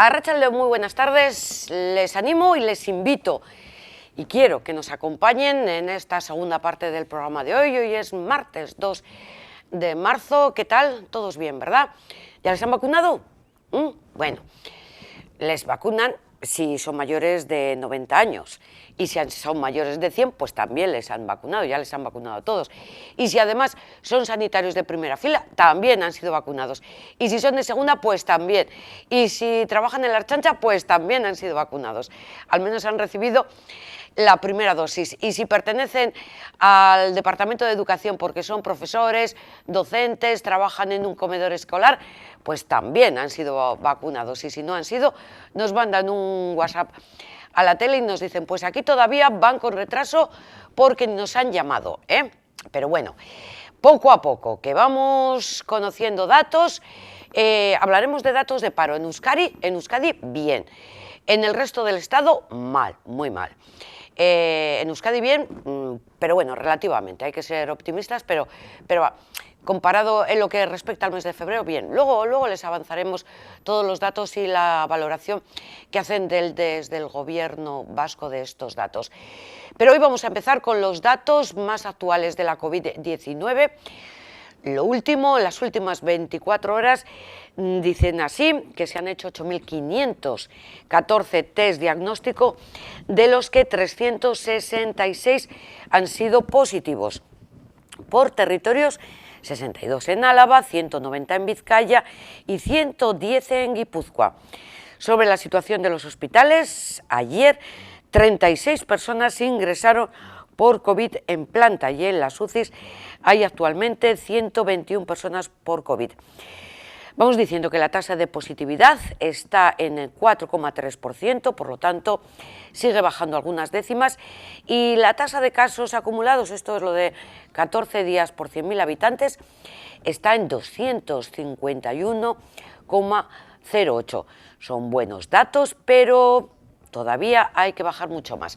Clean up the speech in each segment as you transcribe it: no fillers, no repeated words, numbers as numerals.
Arratsalde, muy buenas tardes, les animo y les invito y quiero que nos acompañen en esta segunda parte del programa de hoy. Hoy es martes 2 de marzo, ¿qué tal? Todos bien, ¿verdad? ¿Ya les han vacunado? Bueno, les vacunan si son mayores de 90 años y si son mayores de 100, pues también les han vacunado, ya les han vacunado a todos. Y si además son sanitarios de primera fila, también han sido vacunados. Y si son de segunda, pues también. Y si trabajan en la Ertzaintza, pues también han sido vacunados. Al menos han recibido la primera dosis. Y si pertenecen al Departamento de Educación porque son profesores, docentes, trabajan en un comedor escolar, pues también han sido vacunados. Y si no han sido, nos mandan un WhatsApp a la tele y nos dicen, pues aquí todavía van con retraso porque nos han llamado, ¿eh? Pero bueno, poco a poco, que vamos conociendo datos, hablaremos de datos de paro en Euskadi bien, en el resto del Estado mal, muy mal. En Euskadi bien, pero bueno, relativamente, hay que ser optimistas, pero comparado en lo que respecta al mes de febrero, bien. Luego les avanzaremos todos los datos y la valoración que hacen desde el gobierno vasco de estos datos. Pero hoy vamos a empezar con los datos más actuales de la COVID-19. Lo último, en las últimas 24 horas, dicen así, que se han hecho 8.514 test diagnóstico, de los que 366 han sido positivos. Por territorios, 62 en Álava, 190 en Vizcaya y 110 en Guipúzcoa. Sobre la situación de los hospitales, ayer 36 personas ingresaron por COVID en planta y en las UCIs hay actualmente 121 personas por COVID. Vamos diciendo que la tasa de positividad está en el 4,3%, por lo tanto sigue bajando algunas décimas, y la tasa de casos acumulados, esto es lo de 14 días por 100.000 habitantes, está en 251,08. Son buenos datos, pero todavía hay que bajar mucho más.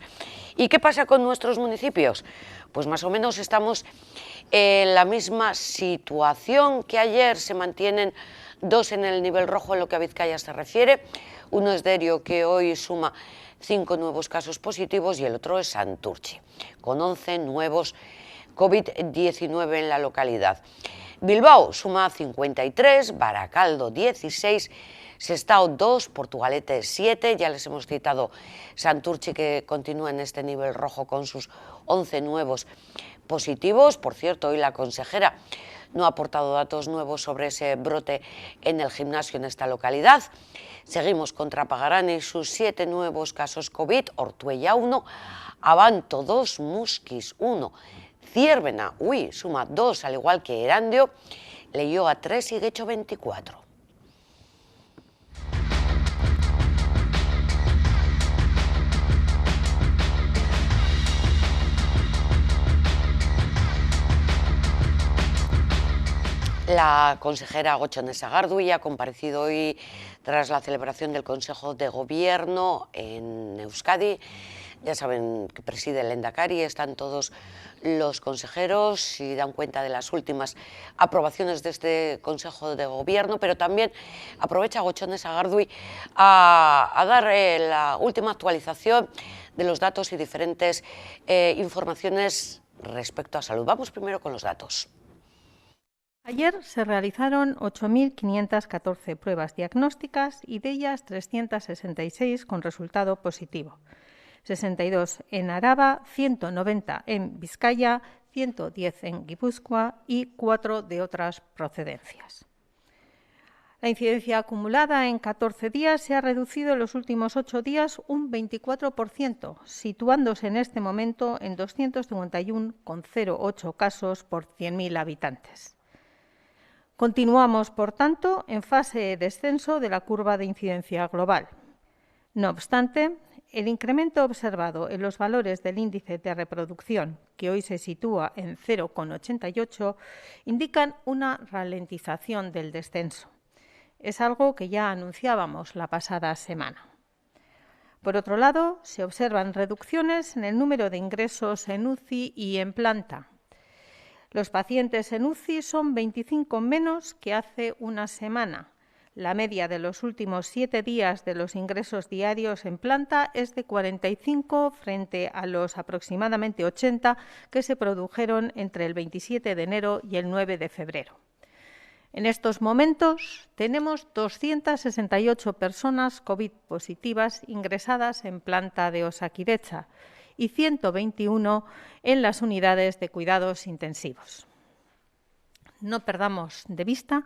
¿Y qué pasa con nuestros municipios? Pues más o menos estamos en la misma situación que ayer. Se mantienen 2 en el nivel rojo en lo que a Vizcaya se refiere. Uno es Derio, que hoy suma 5 nuevos casos positivos, y el otro es Santurtzi, con 11 nuevos COVID-19 en la localidad. Bilbao suma 53, Baracaldo 16, Sestao 2, Portugalete 7, ya les hemos citado Santurtzi, que continúa en este nivel rojo con sus 11 nuevos positivos. Por cierto, hoy la consejera no ha aportado datos nuevos sobre ese brote en el gimnasio en esta localidad. Seguimos con Trapagarán y sus 7 nuevos casos COVID, Ortuella 1, Abanto 2, Muskis 1, Ziérbena, suma 2, al igual que Erandio, Leioa 3 y Guecho 24. La consejera Gotzone Sagardui ha comparecido hoy tras la celebración del Consejo de Gobierno en Euskadi. Ya saben que preside el Lehendakari, están todos los consejeros y dan cuenta de las últimas aprobaciones de este Consejo de Gobierno, pero también aprovecha Gotzone Sagardui a dar la última actualización de los datos y diferentes informaciones respecto a salud. Vamos primero con los datos. Ayer se realizaron 8.514 pruebas diagnósticas y de ellas 366 con resultado positivo. 62 en Araba, 190 en Vizcaya, 110 en Guipúzcoa y 4 de otras procedencias. La incidencia acumulada en 14 días se ha reducido en los últimos 8 días un 24%, situándose en este momento en 251,08 casos por 100.000 habitantes. Continuamos, por tanto, en fase de descenso de la curva de incidencia global. No obstante, el incremento observado en los valores del índice de reproducción, que hoy se sitúa en 0,88, indican una ralentización del descenso. Es algo que ya anunciábamos la pasada semana. Por otro lado, se observan reducciones en el número de ingresos en UCI y en planta. Los pacientes en UCI son 25 menos que hace una semana. La media de los últimos 7 días de los ingresos diarios en planta es de 45 frente a los aproximadamente 80 que se produjeron entre el 27 de enero y el 9 de febrero. En estos momentos tenemos 268 personas COVID positivas ingresadas en planta de Osakidetza y 121 en las unidades de cuidados intensivos. No perdamos de vista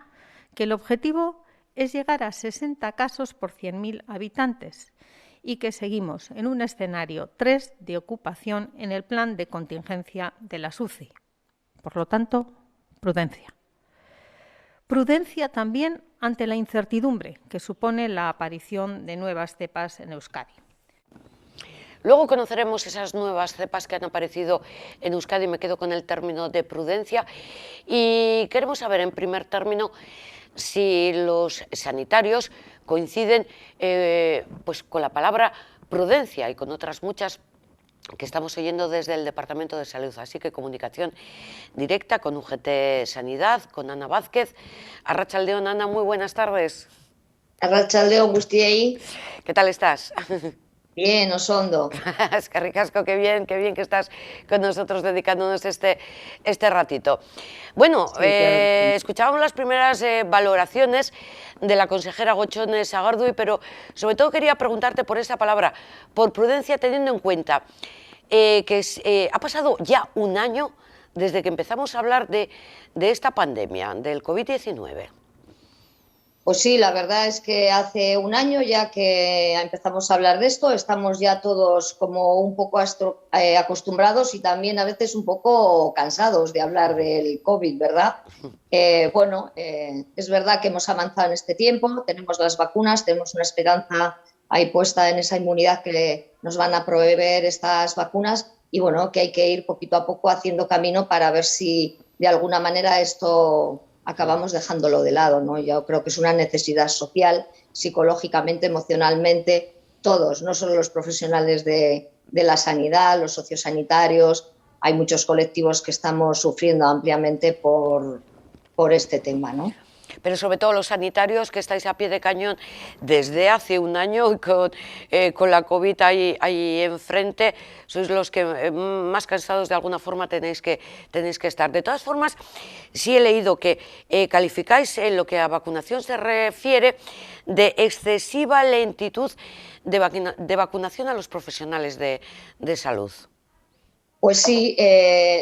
que el objetivo es llegar a 60 casos por 100.000 habitantes y que seguimos en un escenario 3 de ocupación en el plan de contingencia de la UCI. Por lo tanto, prudencia. Prudencia también ante la incertidumbre que supone la aparición de nuevas cepas en Euskadi. Luego conoceremos esas nuevas cepas que han aparecido en Euskadi, me quedo con el término de prudencia, y queremos saber en primer término si los sanitarios coinciden pues con la palabra prudencia y con otras muchas que estamos oyendo desde el Departamento de Salud. Así que comunicación directa con UGT Sanidad, con Ana Vázquez. Arratsaldeon, Ana, muy buenas tardes. Arratsaldeon guztiei. ¿Qué tal estás? Bien, oso ondo. Es que ricasco, qué bien que estás con nosotros dedicándonos este ratito. Bueno, sí, escuchábamos las primeras valoraciones de la consejera Gochone Sagardui, pero sobre todo quería preguntarte por esa palabra, por prudencia, teniendo en cuenta que ha pasado ya un año desde que empezamos a hablar de esta pandemia, del COVID-19. Pues sí, la verdad es que hace un año ya que empezamos a hablar de esto, estamos ya todos como un poco acostumbrados y también a veces un poco cansados de hablar del COVID, ¿verdad? Es verdad que hemos avanzado en este tiempo, tenemos las vacunas, tenemos una esperanza ahí puesta en esa inmunidad que nos van a proveer estas vacunas y bueno, que hay que ir poquito a poco haciendo camino para ver si de alguna manera esto acabamos dejándolo de lado, ¿no? Yo creo que es una necesidad social, psicológicamente, emocionalmente, todos, no solo los profesionales de la sanidad, los sociosanitarios, hay muchos colectivos que estamos sufriendo ampliamente por este tema, ¿no? Pero sobre todo los sanitarios que estáis a pie de cañón desde hace un año y con la COVID ahí enfrente, sois los que más cansados de alguna forma tenéis que estar. De todas formas, sí he leído que calificáis en lo que a vacunación se refiere de excesiva lentitud de vacunación a los profesionales de salud. Pues sí,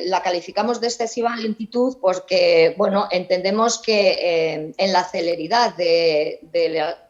la calificamos de excesiva lentitud porque, bueno, entendemos que en la celeridad de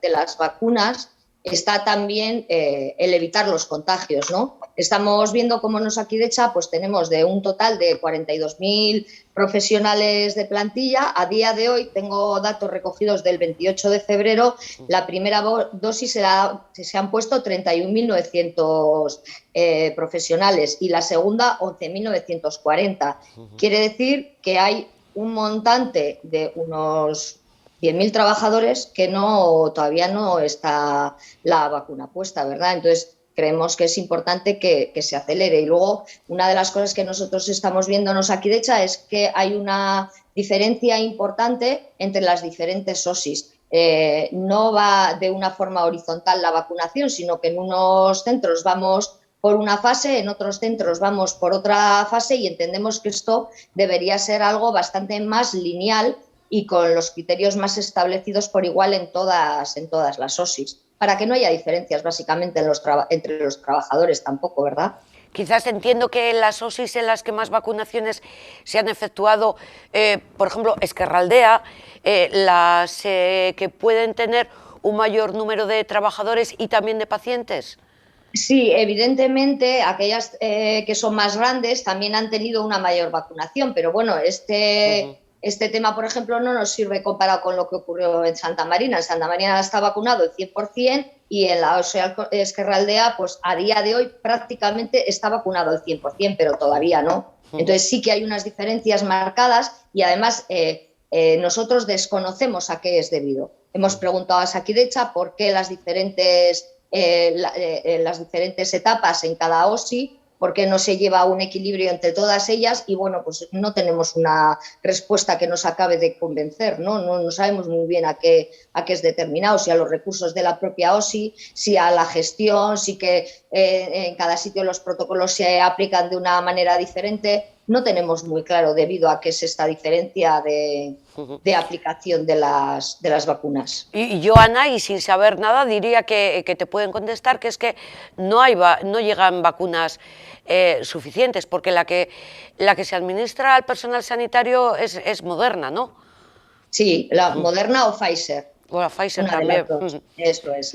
las vacunas está también el evitar los contagios, ¿no? Estamos viendo cómo en Osakidetza pues tenemos de un total de 42.000 profesionales de plantilla. A día de hoy tengo datos recogidos del 28 de febrero. La primera dosis se han puesto 31.900 profesionales y la segunda 11.940. Quiere decir que hay un montante de unos 10.000 trabajadores que todavía no está la vacuna puesta, ¿verdad? Entonces, creemos que es importante que se acelere. Y luego, una de las cosas que nosotros estamos viendo en Osakidetza es que hay una diferencia importante entre las diferentes OSIs. No va de una forma horizontal la vacunación, sino que en unos centros vamos por una fase, en otros centros vamos por otra fase y entendemos que esto debería ser algo bastante más lineal y con los criterios más establecidos por igual en todas las OSIs, para que no haya diferencias básicamente entre los trabajadores tampoco, ¿verdad? Quizás entiendo que en las OSIs en las que más vacunaciones se han efectuado, por ejemplo, Ezkerraldea, las que pueden tener un mayor número de trabajadores y también de pacientes. Sí, evidentemente aquellas que son más grandes también han tenido una mayor vacunación, pero bueno, este tema, por ejemplo, no nos sirve comparado con lo que ocurrió en Santa Marina. En Santa Marina está vacunado el 100% y en la OSI Ezkerraldea, pues a día de hoy prácticamente está vacunado el 100%, pero todavía no. Entonces sí que hay unas diferencias marcadas y además nosotros desconocemos a qué es debido. Hemos preguntado a Osakidetza por qué las diferentes etapas en cada OSI por qué no se lleva un equilibrio entre todas ellas y bueno, pues no tenemos una respuesta que nos acabe de convencer, ¿no? No sabemos muy bien a qué es determinado, si a los recursos de la propia OSI, si a la gestión, si que en cada sitio los protocolos se aplican de una manera diferente. No tenemos muy claro debido a qué es esta diferencia de aplicación de las vacunas. Y yo, Ana, y sin saber nada, diría que te pueden contestar que es que no llegan vacunas suficientes, porque la que se administra al personal sanitario es Moderna, ¿no? Sí, la Moderna o Pfizer. O la Pfizer una también. De las dos. Eso es,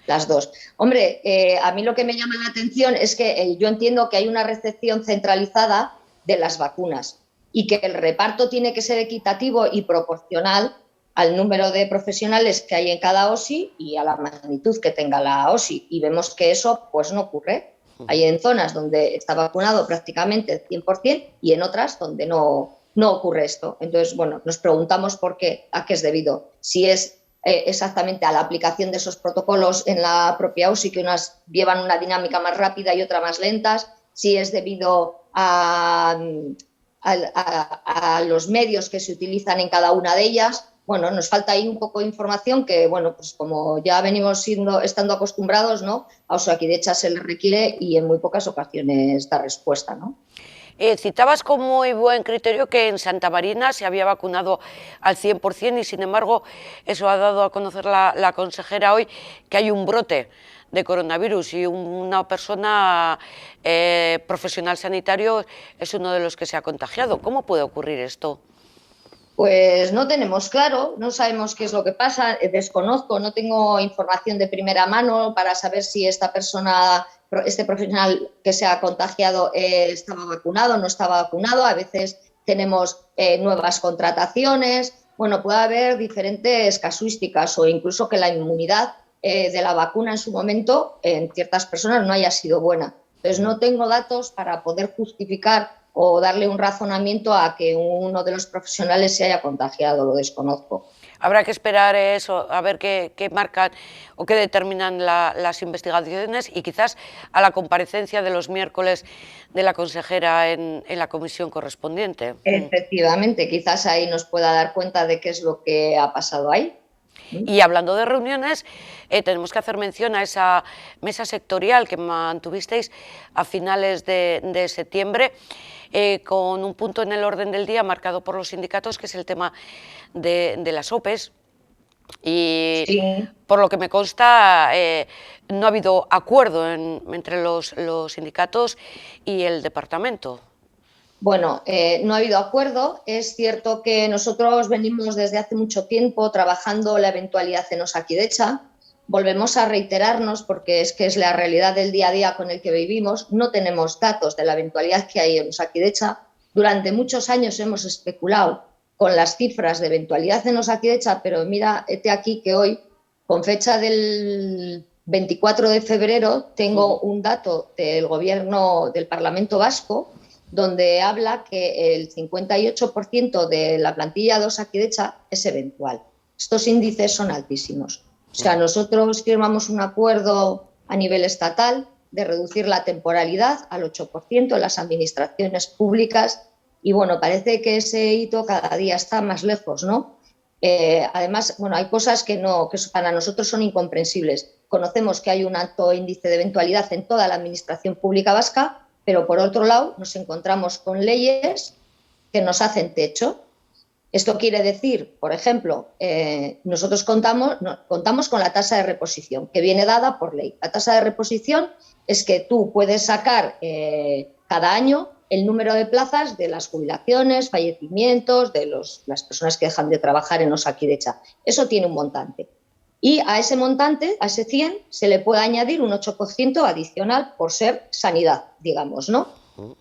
las dos. Hombre, a mí lo que me llama la atención es que yo entiendo que hay una recepción centralizada de las vacunas y que el reparto tiene que ser equitativo y proporcional al número de profesionales que hay en cada OSI y a la magnitud que tenga la OSI. Y vemos que eso pues no ocurre. Hay en zonas donde está vacunado prácticamente el 100% y en otras donde no ocurre esto. Entonces, bueno, nos preguntamos por qué, a qué es debido. Si es exactamente a la aplicación de esos protocolos en la propia OSI, que unas llevan una dinámica más rápida y otras más lentas, si es debido a los medios que se utilizan en cada una de ellas. Bueno, nos falta ahí un poco de información que, bueno, pues como ya venimos estando acostumbrados, ¿no? A Osakidetza se le requiere y en muy pocas ocasiones da respuesta, ¿no? Citabas con muy buen criterio que en Santa Marina se había vacunado al 100% y, sin embargo, eso ha dado a conocer la consejera hoy, que hay un brote de coronavirus y una persona profesional sanitario es uno de los que se ha contagiado. ¿Cómo puede ocurrir esto? Pues no tenemos claro, no sabemos qué es lo que pasa, desconozco, no tengo información de primera mano para saber si esta persona, este profesional que se ha contagiado estaba vacunado o no estaba vacunado. A veces tenemos nuevas contrataciones. Bueno, puede haber diferentes casuísticas o incluso que la inmunidad de la vacuna en su momento en ciertas personas no haya sido buena. Entonces no tengo datos para poder justificar o darle un razonamiento a que uno de los profesionales se haya contagiado, lo desconozco. Habrá que esperar eso, a ver qué marcan o qué determinan las investigaciones y quizás a la comparecencia de los miércoles de la consejera en la comisión correspondiente. Efectivamente, quizás ahí nos pueda dar cuenta de qué es lo que ha pasado ahí. Y hablando de reuniones, tenemos que hacer mención a esa mesa sectorial que mantuvisteis a finales de septiembre, con un punto en el orden del día marcado por los sindicatos, que es el tema de las OPEs. Y sí, por lo que me consta, no ha habido acuerdo entre los sindicatos y el departamento. Bueno, no ha habido acuerdo. Es cierto que nosotros venimos desde hace mucho tiempo trabajando la eventualidad en Osakidetza. Volvemos a reiterarnos porque es que es la realidad del día a día con el que vivimos. No tenemos datos de la eventualidad que hay en Osakidetza. Durante muchos años hemos especulado con las cifras de eventualidad en Osakidetza, pero mira, hete aquí que hoy, con fecha del 24 de febrero, tengo un dato del Gobierno del Parlamento Vasco donde habla que el 58% de la plantilla de Osakidetza es eventual. Estos índices son altísimos. O sea, nosotros firmamos un acuerdo a nivel estatal de reducir la temporalidad al 8% en las administraciones públicas y, bueno, parece que ese hito cada día está más lejos, ¿no? Además, bueno, hay cosas que para nosotros son incomprensibles. Conocemos que hay un alto índice de eventualidad en toda la administración pública vasca, pero por otro lado nos encontramos con leyes que nos hacen techo. Esto quiere decir, por ejemplo, nosotros contamos con la tasa de reposición, que viene dada por ley. La tasa de reposición es que tú puedes sacar cada año el número de plazas de las jubilaciones, fallecimientos, de las personas que dejan de trabajar en Osakidetza. Eso tiene un montante. Y a ese montante, a ese 100, se le puede añadir un 8% adicional por ser sanidad, digamos, ¿no?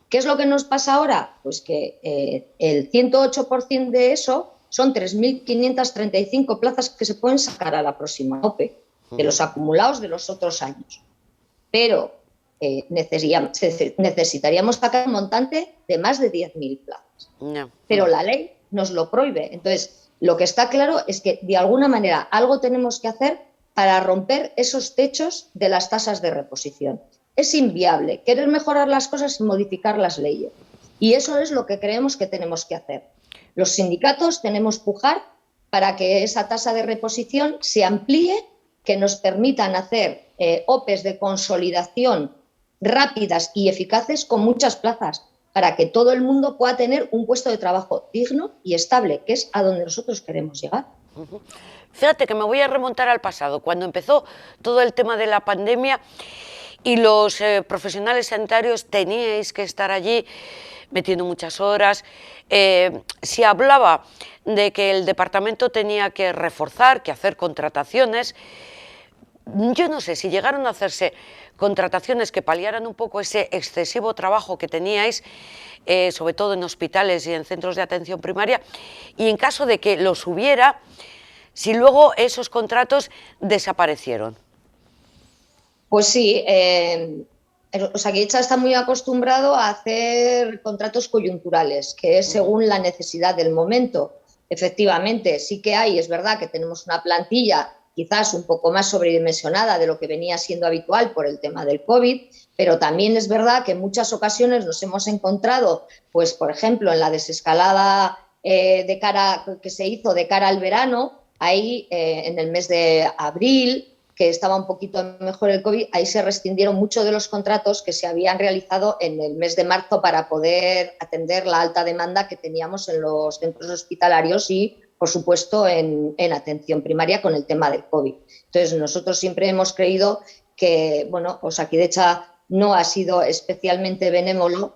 ¿Qué es lo que nos pasa ahora? Pues que el 108% de eso son 3.535 plazas que se pueden sacar a la próxima OPE, de los acumulados de los otros años. Pero necesitaríamos sacar un montante de más de 10.000 plazas. No. Pero la ley nos lo prohíbe. Entonces, lo que está claro es que, de alguna manera, algo tenemos que hacer para romper esos techos de las tasas de reposición. es inviable. Querer mejorar las cosas y modificar las leyes. Y eso es lo que creemos que tenemos que hacer. Los sindicatos tenemos que pujar para que esa tasa de reposición se amplíe, que nos permitan hacer OPEs de consolidación rápidas y eficaces con muchas plazas, para que todo el mundo pueda tener un puesto de trabajo digno y estable, que es a donde nosotros queremos llegar. Fíjate que me voy a remontar al pasado, cuando empezó todo el tema de la pandemia y los profesionales sanitarios teníais que estar allí metiendo muchas horas. Se hablaba de que el departamento tenía que reforzar, que hacer contrataciones. Yo no sé si llegaron a hacerse contrataciones que paliaran un poco ese excesivo trabajo que teníais, sobre todo en hospitales y en centros de atención primaria, y en caso de que los hubiera, si luego esos contratos desaparecieron. Pues sí, Osakidetza está muy acostumbrado a hacer contratos coyunturales, que es según la necesidad del momento. Efectivamente, sí que hay, es verdad que tenemos una plantilla quizás un poco más sobredimensionada de lo que venía siendo habitual por el tema del COVID, pero también es verdad que en muchas ocasiones nos hemos encontrado, pues por ejemplo, en la desescalada que se hizo de cara al verano, ahí en el mes de abril, que estaba un poquito mejor el COVID, ahí se rescindieron muchos de los contratos que se habían realizado en el mes de marzo para poder atender la alta demanda que teníamos en los centros hospitalarios y, por supuesto, en atención primaria con el tema del COVID. Entonces, nosotros siempre hemos creído que, bueno, Osakidetza no ha sido especialmente benévolo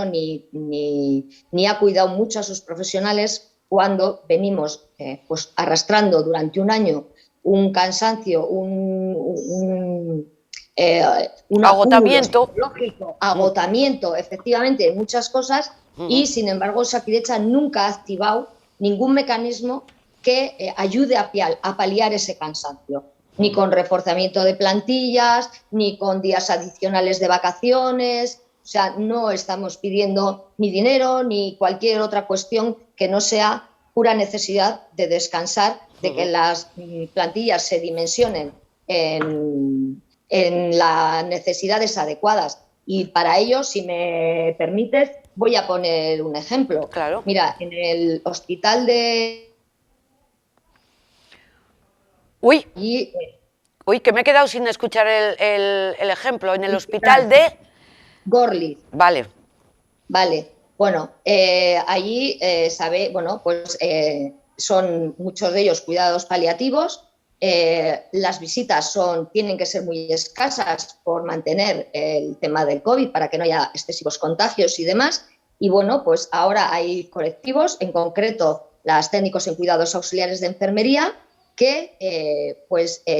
ni ha cuidado mucho a sus profesionales cuando venimos pues arrastrando durante un año un cansancio, un agotamiento, agotamiento, efectivamente, en muchas cosas, y sin embargo Osakidetza nunca ha activado ningún mecanismo que ayude a paliar ese cansancio, ni con reforzamiento de plantillas, ni con días adicionales de vacaciones. O sea, no estamos pidiendo ni dinero ni cualquier otra cuestión que no sea pura necesidad de descansar, de que las plantillas se dimensionen en las necesidades adecuadas. Y para ello, si me permites, voy a poner un ejemplo. Claro. Mira, en el hospital de... Uy, que me he quedado sin escuchar el ejemplo. En el hospital de... Gorliz. Vale. Bueno, allí, son muchos de ellos cuidados paliativos. Las visitas tienen que ser muy escasas por mantener el tema del COVID para que no haya excesivos contagios y demás. Y bueno, pues ahora hay colectivos, en concreto las técnicos en cuidados auxiliares de enfermería, que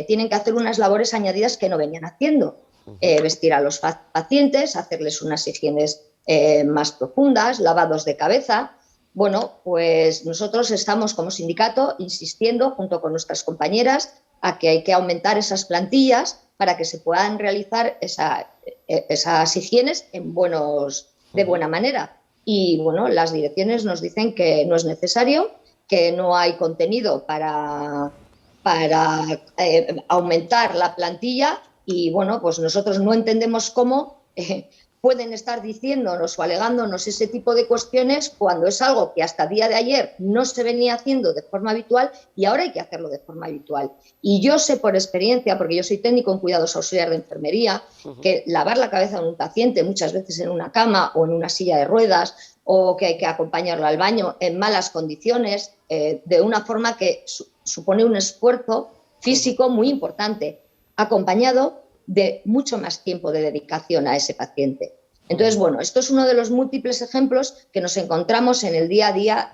tienen que hacer unas labores añadidas que no venían haciendo. Vestir a los pacientes, hacerles unas higienes más profundas, lavados de cabeza. Bueno, pues nosotros estamos como sindicato insistiendo junto con nuestras compañeras a que hay que aumentar esas plantillas para que se puedan realizar esas higienes de buena manera. Y bueno, las direcciones nos dicen que no es necesario, que no hay contenido para aumentar la plantilla y bueno, pues nosotros no entendemos cómo pueden estar diciéndonos o alegándonos ese tipo de cuestiones cuando es algo que hasta día de ayer no se venía haciendo de forma habitual y ahora hay que hacerlo de forma habitual. Y yo sé por experiencia, porque yo soy técnico en cuidados auxiliares de enfermería, que lavar la cabeza de un paciente muchas veces en una cama o en una silla de ruedas o que hay que acompañarlo al baño en malas condiciones, de una forma que supone un esfuerzo físico muy importante, acompañado de mucho más tiempo de dedicación a ese paciente. Entonces, bueno, esto es uno de los múltiples ejemplos que nos encontramos en el día a día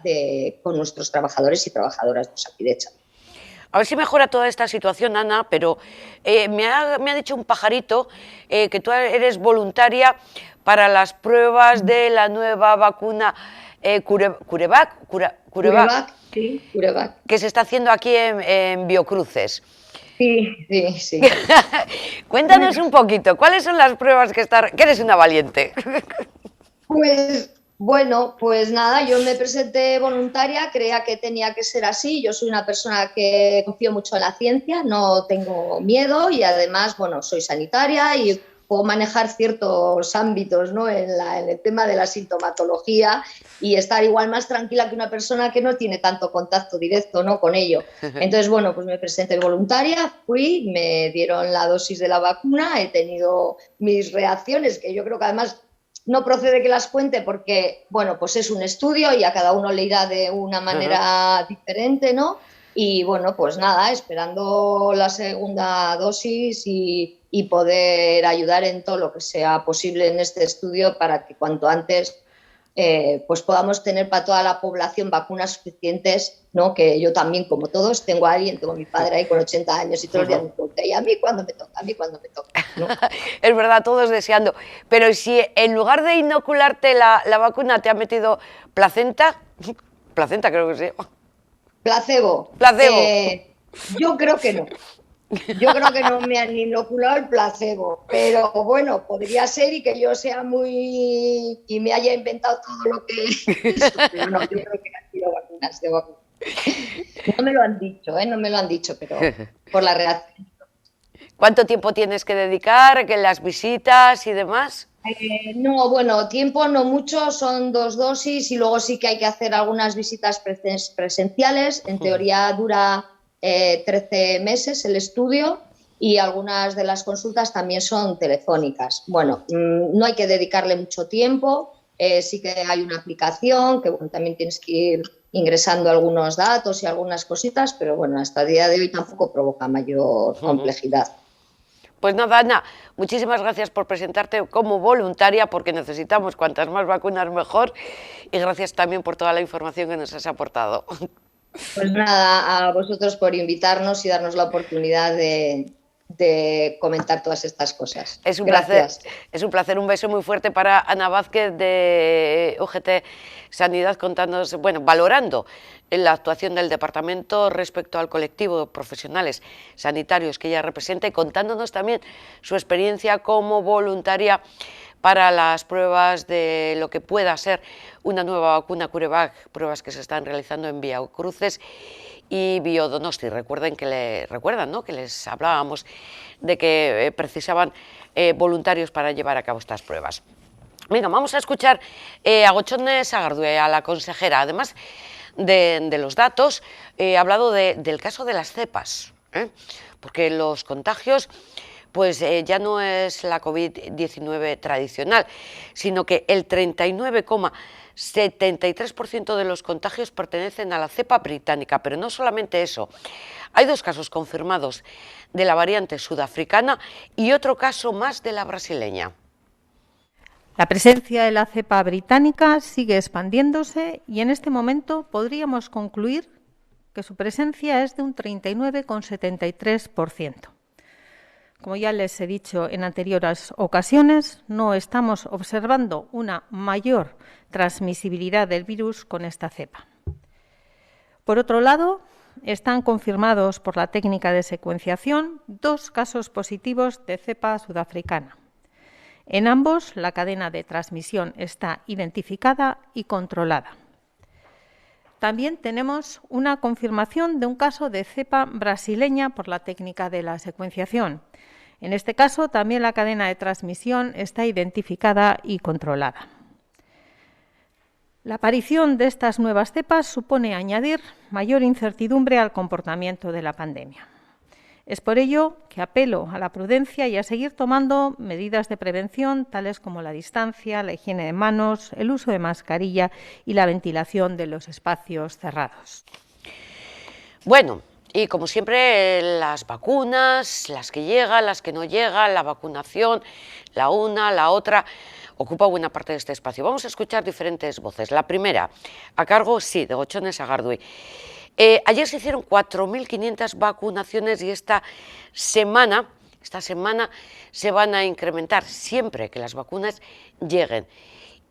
con nuestros trabajadores y trabajadoras de Osakidetza. A ver si mejora toda esta situación, Ana, pero me ha dicho un pajarito que tú eres voluntaria para las pruebas de la nueva vacuna CureVac, sí, CureVac, que se está haciendo aquí en Biocruces. Sí. Cuéntanos un poquito, ¿cuáles son las pruebas que eres una valiente? Pues bueno, pues nada, yo me presenté voluntaria, creía que tenía que ser así. Yo soy una persona que confío mucho en la ciencia, no tengo miedo y además, bueno, soy sanitaria y puedo manejar ciertos ámbitos, ¿no? en el tema de la sintomatología y estar igual más tranquila que una persona que no tiene tanto contacto directo, ¿no? con ello. Entonces, bueno, pues me presenté voluntaria, fui, me dieron la dosis de la vacuna, he tenido mis reacciones, que yo creo que además no procede que las cuente porque, bueno, pues es un estudio y a cada uno le irá de una manera diferente, ¿no? Y bueno, pues nada, esperando la segunda dosis y poder ayudar en todo lo que sea posible en este estudio para que cuanto antes pues podamos tener para toda la población vacunas suficientes, ¿no? Que yo también, como todos, tengo a alguien, tengo a mi padre ahí con 80 años y todos los días me pregunta, ¿y a mí cuándo me toca? ¿A mí cuándo me toca? ¿No? Es verdad, todos deseando. Pero si en lugar de inocularte la vacuna te ha metido placenta, placenta creo que sí. Placebo. Placebo. Yo creo que no. Yo creo que no me han inoculado el placebo, pero bueno, podría ser y que yo sea muy... y me haya inventado todo lo que... Pero no, yo creo que han sido vacunas de vacuna. No me lo han dicho, no me lo han dicho, pero por la reacción. ¿Cuánto tiempo tienes que dedicar, que las visitas y demás? No, bueno, tiempo no mucho, son 2 dosis y luego sí que hay que hacer algunas visitas presenciales. En teoría dura 13 meses el estudio y algunas de las consultas también son telefónicas. Bueno, no hay que dedicarle mucho tiempo, sí que hay una aplicación que bueno, también tienes que ir ingresando algunos datos y algunas cositas, pero bueno, hasta el día de hoy tampoco provoca mayor complejidad. Pues nada, Ana, muchísimas gracias por presentarte como voluntaria, porque necesitamos cuantas más vacunas mejor, y gracias también por toda la información que nos has aportado. Pues nada, a vosotros por invitarnos y darnos la oportunidad de comentar todas estas cosas. Es un Gracias. placer, es un placer, un beso muy fuerte para Ana Vázquez de UGT Sanidad, contándonos, bueno, valorando la actuación del departamento respecto al colectivo de profesionales sanitarios que ella representa y contándonos también su experiencia como voluntaria para las pruebas de lo que pueda ser una nueva vacuna CureVac, pruebas que se están realizando en Biocruces y Biodonosti. Recuerdan, ¿no?, que les hablábamos de que precisaban voluntarios para llevar a cabo estas pruebas. Venga, vamos a escuchar a Gotzone Sagardue, a la consejera. Además de los datos, ha hablado del caso de las cepas, porque los contagios pues ya no es la COVID-19 tradicional, sino que el 39,73% de los contagios pertenecen a la cepa británica, pero no solamente eso. Hay 2 casos confirmados de la variante sudafricana y otro caso más de la brasileña. La presencia de la cepa británica sigue expandiéndose y en este momento podríamos concluir que su presencia es de un 39,73%. Como ya les he dicho en anteriores ocasiones, no estamos observando una mayor transmisibilidad del virus con esta cepa. Por otro lado, están confirmados por la técnica de secuenciación 2 casos positivos de cepa sudafricana. En ambos, la cadena de transmisión está identificada y controlada. También tenemos una confirmación de un caso de cepa brasileña por la técnica de la secuenciación. En este caso, también la cadena de transmisión está identificada y controlada. La aparición de estas nuevas cepas supone añadir mayor incertidumbre al comportamiento de la pandemia. Es por ello que apelo a la prudencia y a seguir tomando medidas de prevención, tales como la distancia, la higiene de manos, el uso de mascarilla y la ventilación de los espacios cerrados. Bueno, y como siempre, las vacunas, las que llegan, las que no llegan, la vacunación, la una, la otra, ocupa buena parte de este espacio. Vamos a escuchar diferentes voces. La primera, a cargo, sí, de Gotzone Sagardue. Ayer se hicieron 4.500 vacunaciones y esta semana se van a incrementar siempre que las vacunas lleguen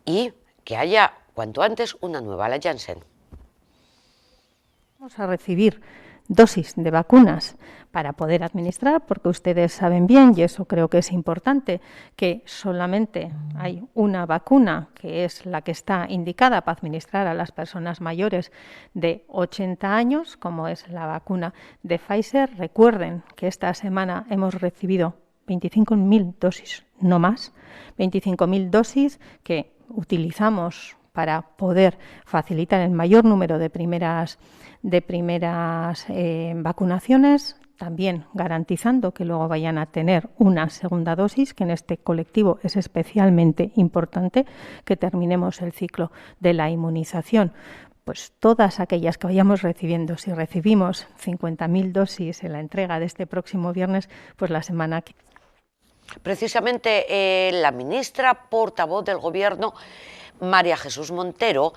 y que haya cuanto antes una nueva, la Janssen. Vamos a recibir dosis de vacunas para poder administrar, porque ustedes saben bien, y eso creo que es importante, que solamente hay una vacuna que es la que está indicada para administrar a las personas mayores de 80 años, como es la vacuna de Pfizer. Recuerden que esta semana hemos recibido 25.000 dosis no más. 25.000 dosis que utilizamos para poder facilitar el mayor número de primeras vacunaciones, también garantizando que luego vayan a tener una segunda dosis, que en este colectivo es especialmente importante que terminemos el ciclo de la inmunización. Pues todas aquellas que vayamos recibiendo, si recibimos 50.000 dosis en la entrega de este próximo viernes, pues la semana que... Precisamente la ministra portavoz del Gobierno, María Jesús Montero,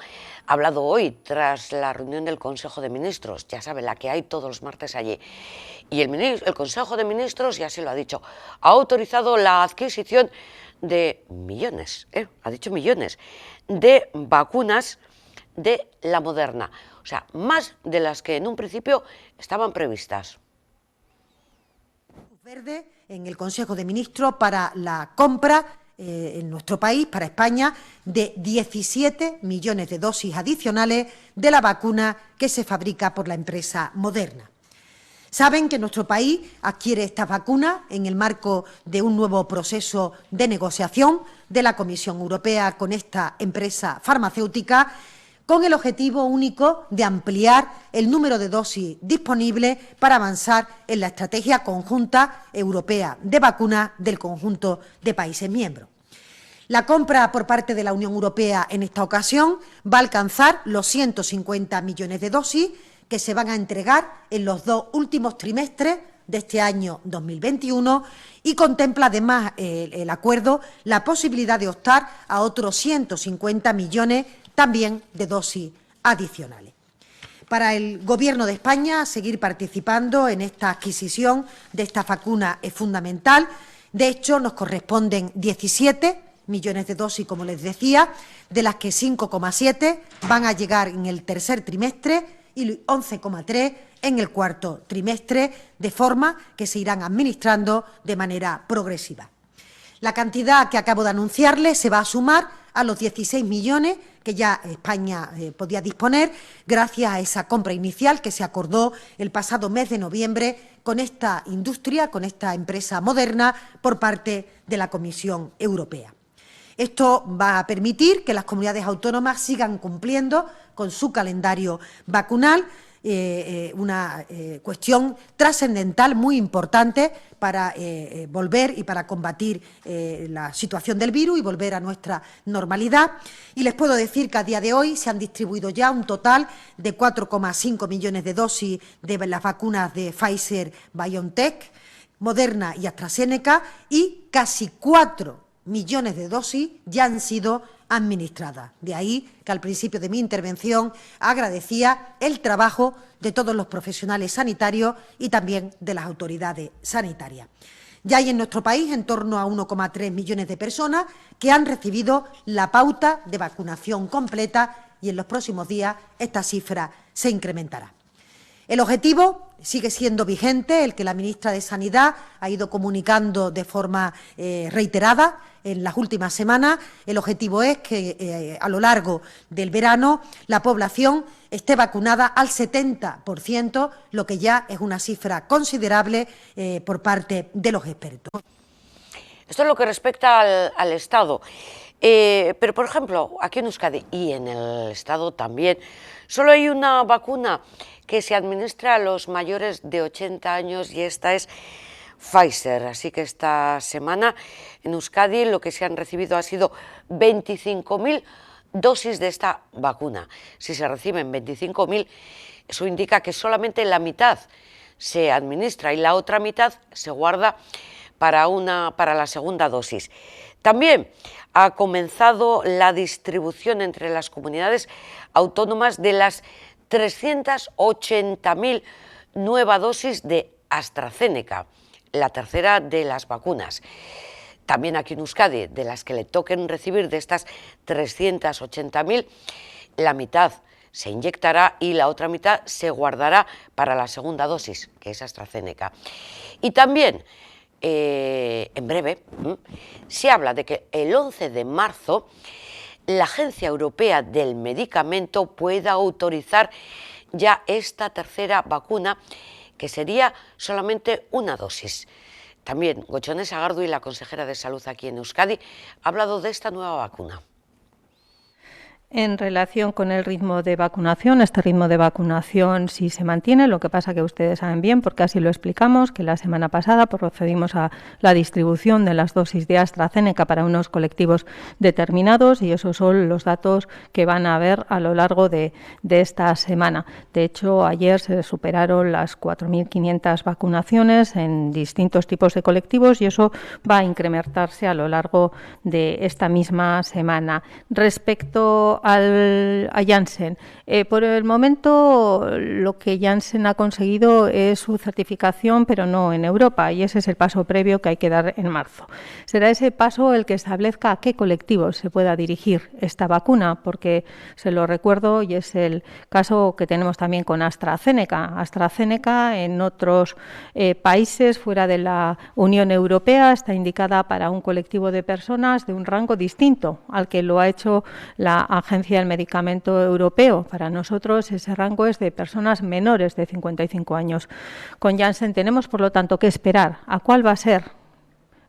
ha hablado hoy tras la reunión del Consejo de Ministros, ya sabe, la que hay todos los martes allí. Y el Consejo de Ministros, ya se lo ha dicho, ha autorizado la adquisición de millones, ha dicho millones, de vacunas de la Moderna. O sea, más de las que en un principio estaban previstas. Verde en el Consejo de Ministros para la compra en nuestro país, para España, de 17 millones de dosis adicionales de la vacuna que se fabrica por la empresa Moderna. Saben que nuestro país adquiere estas vacunas en el marco de un nuevo proceso de negociación de la Comisión Europea con esta empresa farmacéutica, con el objetivo único de ampliar el número de dosis disponibles para avanzar en la estrategia conjunta europea de vacunas del conjunto de países miembros. La compra por parte de la Unión Europea en esta ocasión va a alcanzar los 150 millones de dosis que se van a entregar en los 2 últimos trimestres de este año 2021 y contempla además el acuerdo la posibilidad de optar a otros 150 millones también de dosis adicionales. Para el Gobierno de España, seguir participando en esta adquisición de esta vacuna es fundamental. De hecho, nos corresponden 17 millones de dosis, como les decía, de las que 5,7 van a llegar en el tercer trimestre y 11,3 en el cuarto trimestre, de forma que se irán administrando de manera progresiva. La cantidad que acabo de anunciarles se va a sumar a los 16 millones que ya España podía disponer gracias a esa compra inicial que se acordó el pasado mes de noviembre con esta industria, con esta empresa Moderna, por parte de la Comisión Europea. Esto va a permitir que las comunidades autónomas sigan cumpliendo con su calendario vacunal, una cuestión trascendental muy importante para volver y para combatir la situación del virus y volver a nuestra normalidad. Y les puedo decir que a día de hoy se han distribuido ya un total de 4,5 millones de dosis de las vacunas de Pfizer, BioNTech, Moderna y AstraZeneca, y casi 4 millones de dosis ya han sido administradas. De ahí que al principio de mi intervención agradecía el trabajo de todos los profesionales sanitarios y también de las autoridades sanitarias. Ya hay en nuestro país en torno a 1,3 millones de personas que han recibido la pauta de vacunación completa y en los próximos días esta cifra se incrementará. El objetivo sigue siendo vigente, el que la ministra de Sanidad ha ido comunicando de forma reiterada en las últimas semanas. El objetivo es que a lo largo del verano la población esté vacunada al 70%, lo que ya es una cifra considerable por parte de los expertos. Esto es lo que respecta al Estado. Pero, por ejemplo, aquí en Euskadi y en el Estado también, solo hay una vacuna que se administra a los mayores de 80 años y esta es Pfizer. Así que esta semana en Euskadi lo que se han recibido ha sido 25.000 dosis de esta vacuna. Si se reciben 25.000, eso indica que solamente la mitad se administra y la otra mitad se guarda para la segunda dosis. También ha comenzado la distribución entre las comunidades autónomas de las 380.000 nuevas dosis de AstraZeneca, la tercera de las vacunas. También aquí en Euskadi, de las que le toquen recibir de estas 380.000, la mitad se inyectará y la otra mitad se guardará para la segunda dosis, que es AstraZeneca. Y también, en breve, se habla de que el 11 de marzo la Agencia Europea del Medicamento pueda autorizar ya esta tercera vacuna, que sería solamente una dosis. también Gochone Sagardui, la consejera de Salud aquí en Euskadi, ha hablado de esta nueva vacuna. En relación con el ritmo de vacunación, este ritmo de vacunación sí se mantiene, lo que pasa que ustedes saben bien, porque así lo explicamos, que la semana pasada procedimos a la distribución de las dosis de AstraZeneca para unos colectivos determinados y esos son los datos que van a ver a lo largo de esta semana. De hecho, ayer se superaron las 4.500 vacunaciones en distintos tipos de colectivos y eso va a incrementarse a lo largo de esta misma semana. Respecto a Janssen. Por el momento lo que Janssen ha conseguido es su certificación, pero no en Europa, y ese es el paso previo que hay que dar en marzo. Será ese paso el que establezca a qué colectivos se pueda dirigir esta vacuna, porque se lo recuerdo y es el caso que tenemos también con AstraZeneca. AstraZeneca en otros países fuera de la Unión Europea está indicada para un colectivo de personas de un rango distinto al que lo ha hecho la Agencia del Medicamento Europeo. Para nosotros ese rango es de personas menores de 55 años. Con Janssen tenemos, por lo tanto, que esperar a cuál va a ser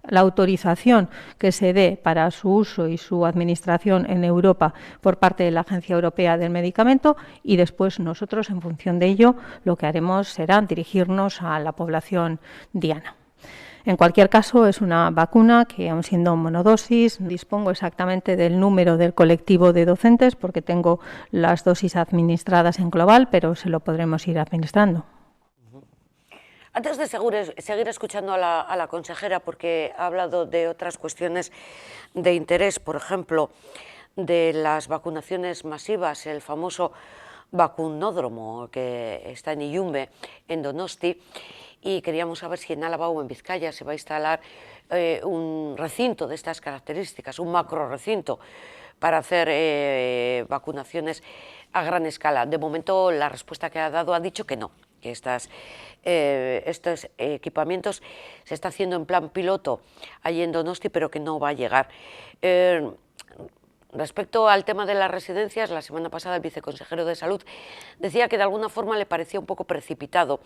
la autorización que se dé para su uso y su administración en Europa por parte de la Agencia Europea del Medicamento y después nosotros, en función de ello, lo que haremos será dirigirnos a la población diana. En cualquier caso, es una vacuna que, aun siendo monodosis, dispongo exactamente del número del colectivo de docentes porque tengo las dosis administradas en global, pero se lo podremos ir administrando. Antes de seguir escuchando a la consejera, porque ha hablado de otras cuestiones de interés, por ejemplo, de las vacunaciones masivas, el famoso vacunódromo que está en Illumbe, en Donosti, y queríamos saber si en Álava o en Vizcaya se va a instalar un recinto de estas características, un macro recinto para hacer vacunaciones a gran escala. De momento la respuesta que ha dado ha dicho que no, que estos equipamientos se está haciendo en plan piloto allí en Donosti, pero que no va a llegar. Respecto al tema de las residencias, la semana pasada el viceconsejero de Salud decía que de alguna forma le parecía un poco precipitado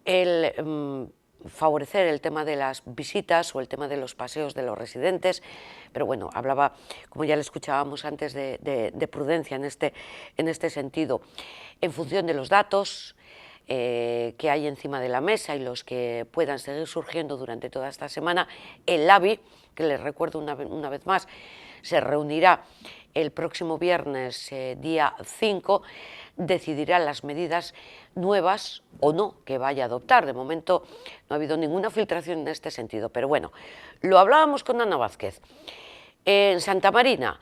el favorecer el tema de las visitas o el tema de los paseos de los residentes, pero bueno, hablaba, como ya le escuchábamos antes, de prudencia en este sentido. En función de los datos que hay encima de la mesa y los que puedan seguir surgiendo durante toda esta semana, el LABI, que les recuerdo una vez más, se reunirá el próximo viernes, día 5, decidirá las medidas nuevas o no que vaya a adoptar. De momento no ha habido ninguna filtración en este sentido, pero bueno, lo hablábamos con Ana Vázquez. En Santa Marina,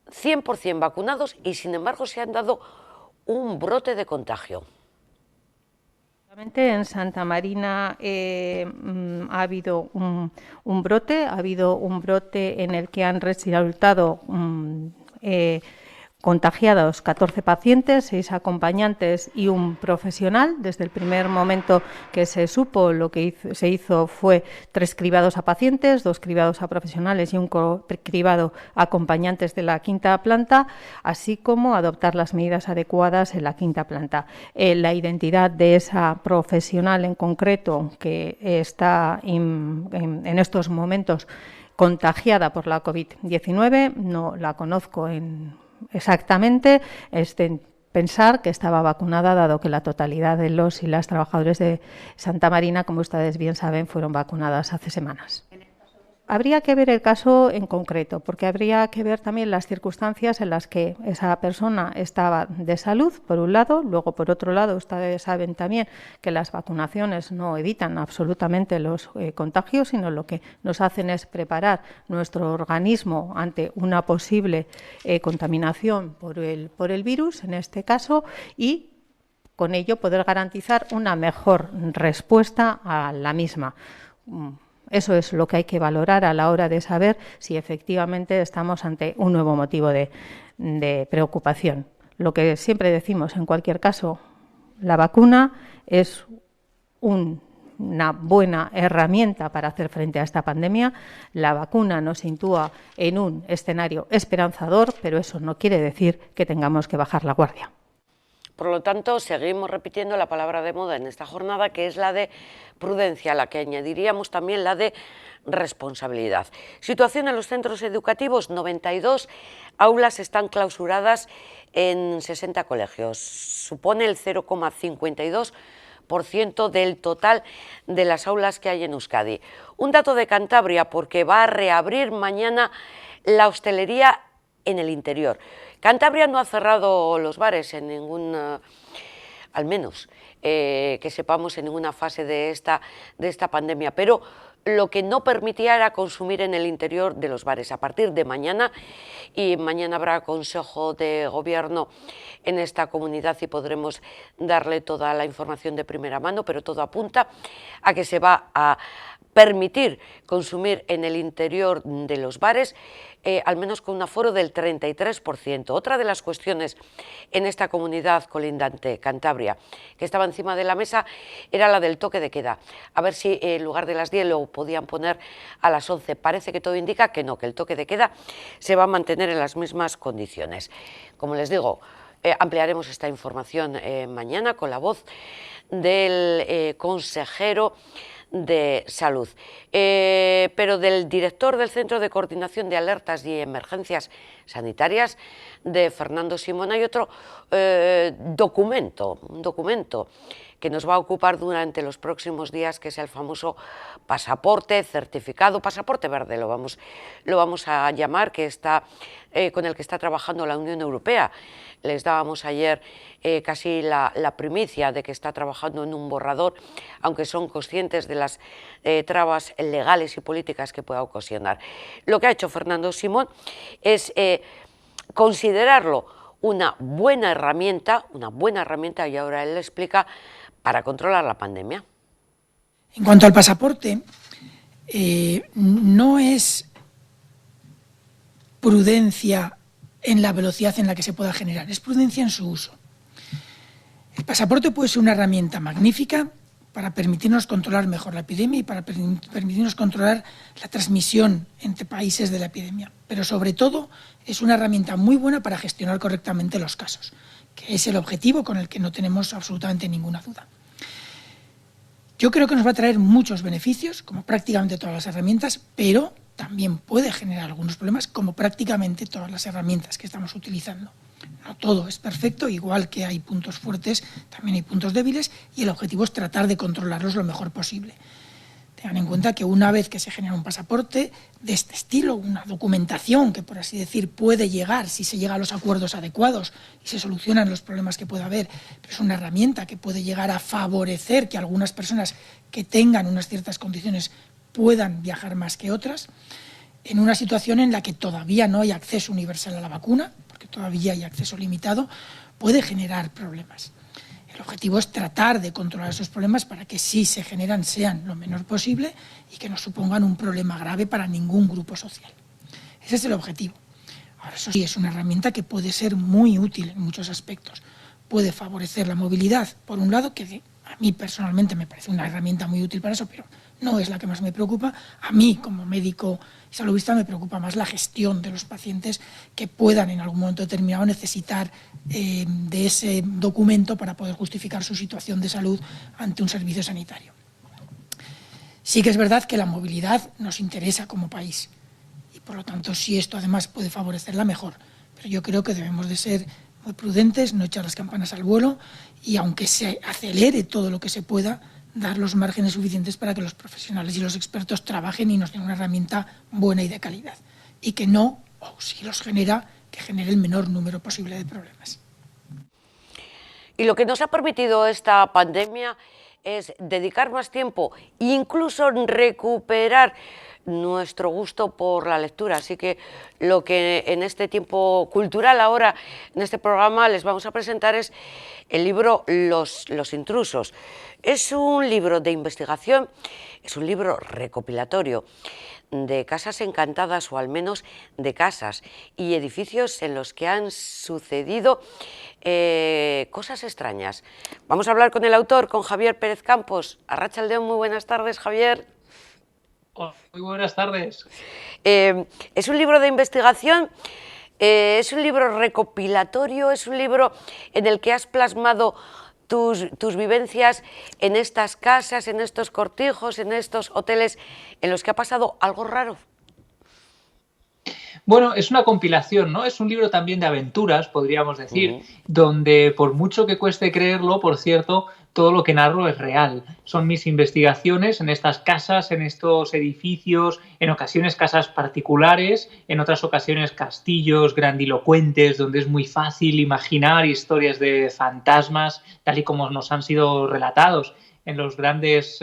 100% vacunados y sin embargo se han dado un brote de contagio. En Santa Marina ha habido un brote en el que han resultado contagiados 14 pacientes, 6 acompañantes y un profesional. Desde el primer momento que se supo, lo que se hizo fue 3 cribados a pacientes, 2 cribados a profesionales y un cribado a acompañantes de la quinta planta, así como adoptar las medidas adecuadas en la quinta planta. La identidad de esa profesional en concreto que está en estos momentos contagiada por la COVID-19, no la conozco exactamente, es de pensar que estaba vacunada, dado que la totalidad de los y las trabajadores de Santa Marina, como ustedes bien saben, fueron vacunadas hace semanas. Habría que ver el caso en concreto, porque habría que ver también las circunstancias en las que esa persona estaba de salud, por un lado. Luego, por otro lado, ustedes saben también que las vacunaciones no evitan absolutamente los contagios, sino lo que nos hacen es preparar nuestro organismo ante una posible contaminación por el virus, en este caso, y con ello poder garantizar una mejor respuesta a la misma. Eso es lo que hay que valorar a la hora de saber si efectivamente estamos ante un nuevo motivo de preocupación. Lo que siempre decimos, en cualquier caso, la vacuna es una buena herramienta para hacer frente a esta pandemia. La vacuna nos sitúa en un escenario esperanzador, pero eso no quiere decir que tengamos que bajar la guardia. Por lo tanto, seguimos repitiendo la palabra de moda en esta jornada, que es la de prudencia, a la que añadiríamos también la de responsabilidad. Situación en los centros educativos: 92 aulas están clausuradas en 60 colegios, supone el 0,52% del total de las aulas que hay en Euskadi. Un dato de Cantabria, porque va a reabrir mañana la hostelería en el interior. Cantabria no ha cerrado los bares en ningún, al menos que sepamos, en ninguna fase de esta pandemia, pero lo que no permitía era consumir en el interior de los bares. A partir de mañana, y mañana habrá Consejo de Gobierno en esta comunidad y podremos darle toda la información de primera mano, pero todo apunta a que se va a permitir consumir en el interior de los bares, al menos con un aforo del 33%. Otra de las cuestiones en esta comunidad colindante, Cantabria, que estaba encima de la mesa, era la del toque de queda. A ver si en lugar de las 10 lo podían poner a las 11. Parece que todo indica que no, que el toque de queda se va a mantener en las mismas condiciones. Como les digo, ampliaremos esta información mañana con la voz del consejero de Salud, pero del director del Centro de Coordinación de Alertas y Emergencias Sanitarias, de Fernando Simón. Hay otro un documento que nos va a ocupar durante los próximos días, que es el famoso pasaporte certificado, pasaporte verde lo vamos a llamar, que está, con el que está trabajando la Unión Europea. Les dábamos ayer casi la primicia de que está trabajando en un borrador, aunque son conscientes de las trabas legales y políticas que pueda ocasionar. Lo que ha hecho Fernando Simón es considerarlo una buena herramienta, y ahora él le explica, para controlar la pandemia. En cuanto al pasaporte, no es prudencia en la velocidad en la que se pueda generar, es prudencia en su uso. El pasaporte puede ser una herramienta magnífica para permitirnos controlar mejor la epidemia y para permitirnos controlar la transmisión entre países de la epidemia, pero sobre todo es una herramienta muy buena para gestionar correctamente los casos, que es el objetivo con el que no tenemos absolutamente ninguna duda. Yo creo que nos va a traer muchos beneficios, como prácticamente todas las herramientas, pero también puede generar algunos problemas, como prácticamente todas las herramientas que estamos utilizando. No todo es perfecto, igual que hay puntos fuertes, también hay puntos débiles, y el objetivo es tratar de controlarlos lo mejor posible. Tengan en cuenta que una vez que se genera un pasaporte de este estilo, una documentación que, por así decir, puede llegar, si se llega a los acuerdos adecuados y se solucionan los problemas que pueda haber, pero es una herramienta que puede llegar a favorecer que algunas personas que tengan unas ciertas condiciones puedan viajar más que otras, en una situación en la que todavía no hay acceso universal a la vacuna, porque todavía hay acceso limitado, puede generar problemas. El objetivo es tratar de controlar esos problemas para que, si se generan, sean lo menor posible y que no supongan un problema grave para ningún grupo social. Ese es el objetivo. Ahora, eso sí, es una herramienta que puede ser muy útil en muchos aspectos. Puede favorecer la movilidad, por un lado, que a mí personalmente me parece una herramienta muy útil para eso, pero no es la que más me preocupa. A mí, como médico y saludista, me preocupa más la gestión de los pacientes que puedan en algún momento determinado necesitar de ese documento para poder justificar su situación de salud ante un servicio sanitario. Sí que es verdad que la movilidad nos interesa como país y, por lo tanto, si esto además puede favorecerla, mejor. Pero yo creo que debemos de ser muy prudentes, no echar las campanas al vuelo y, aunque se acelere todo lo que se pueda, dar los márgenes suficientes para que los profesionales y los expertos trabajen y nos den una herramienta buena y de calidad. Y que no, o si los genera, que genere el menor número posible de problemas. Y lo que nos ha permitido esta pandemia es dedicar más tiempo e incluso recuperar nuestro gusto por la lectura. Así que lo que en este tiempo cultural ahora, en este programa, les vamos a presentar es el libro Los intrusos. Es un libro de investigación, es un libro recopilatorio de casas encantadas, o al menos de casas y edificios en los que han sucedido cosas extrañas. Vamos a hablar con el autor, con Javier Pérez Campos. Arratsaldeon, muy buenas tardes, Javier. Muy buenas tardes. Es un libro de investigación ¿Es un libro recopilatorio? ¿Es un libro en el que has plasmado tus vivencias en estas casas, en estos cortijos, en estos hoteles en los que ha pasado algo raro? Bueno, es una compilación, ¿no? Es un libro también de aventuras, podríamos decir, donde por mucho que cueste creerlo, por cierto, todo lo que narro es real. Son mis investigaciones en estas casas, en estos edificios, en ocasiones casas particulares, en otras ocasiones castillos grandilocuentes, donde es muy fácil imaginar historias de fantasmas, tal y como nos han sido relatados en los grandes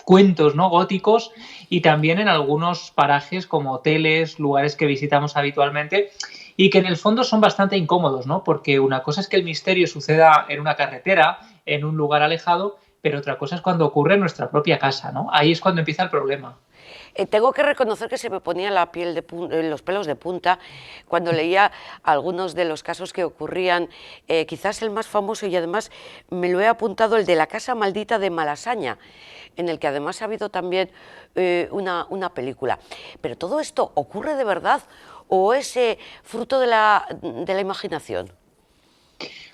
cuentos, ¿no?, góticos, y también en algunos parajes como hoteles, lugares que visitamos habitualmente y que en el fondo son bastante incómodos, ¿no? Porque una cosa es que el misterio suceda en una carretera, en un lugar alejado, pero otra cosa es cuando ocurre en nuestra propia casa, ¿no? Ahí es cuando empieza el problema. Tengo que reconocer que se me ponía la piel los pelos de punta cuando leía algunos de los casos que ocurrían, quizás el más famoso, y además me lo he apuntado, el de la casa maldita de Malasaña, en el que además ha habido también una película. Pero ¿todo esto ocurre de verdad o es fruto de la imaginación?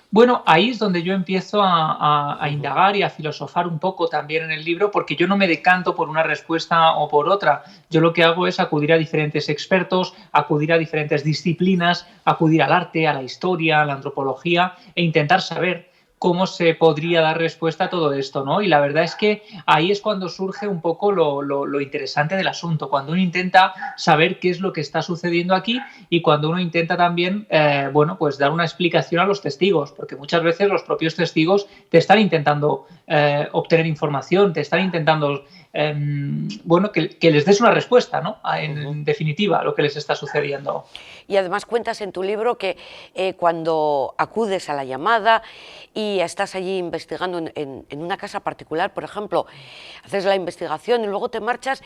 Bueno, ahí es donde yo empiezo a indagar y a filosofar un poco también en el libro, porque yo no me decanto por una respuesta o por otra. Yo lo que hago es acudir a diferentes expertos, acudir a diferentes disciplinas, acudir al arte, a la historia, a la antropología e intentar saber cómo se podría dar respuesta a todo esto, ¿no? Y la verdad es que ahí es cuando surge un poco lo interesante del asunto, cuando uno intenta saber qué es lo que está sucediendo aquí y cuando uno intenta también, bueno, pues dar una explicación a los testigos, porque muchas veces los propios testigos te están intentando obtener información, te están intentando, bueno, que les des una respuesta, ¿no? En definitiva, a lo que les está sucediendo. Y además cuentas en tu libro que cuando acudes a la llamada y estás allí investigando en una casa particular, por ejemplo, haces la investigación y luego te marchas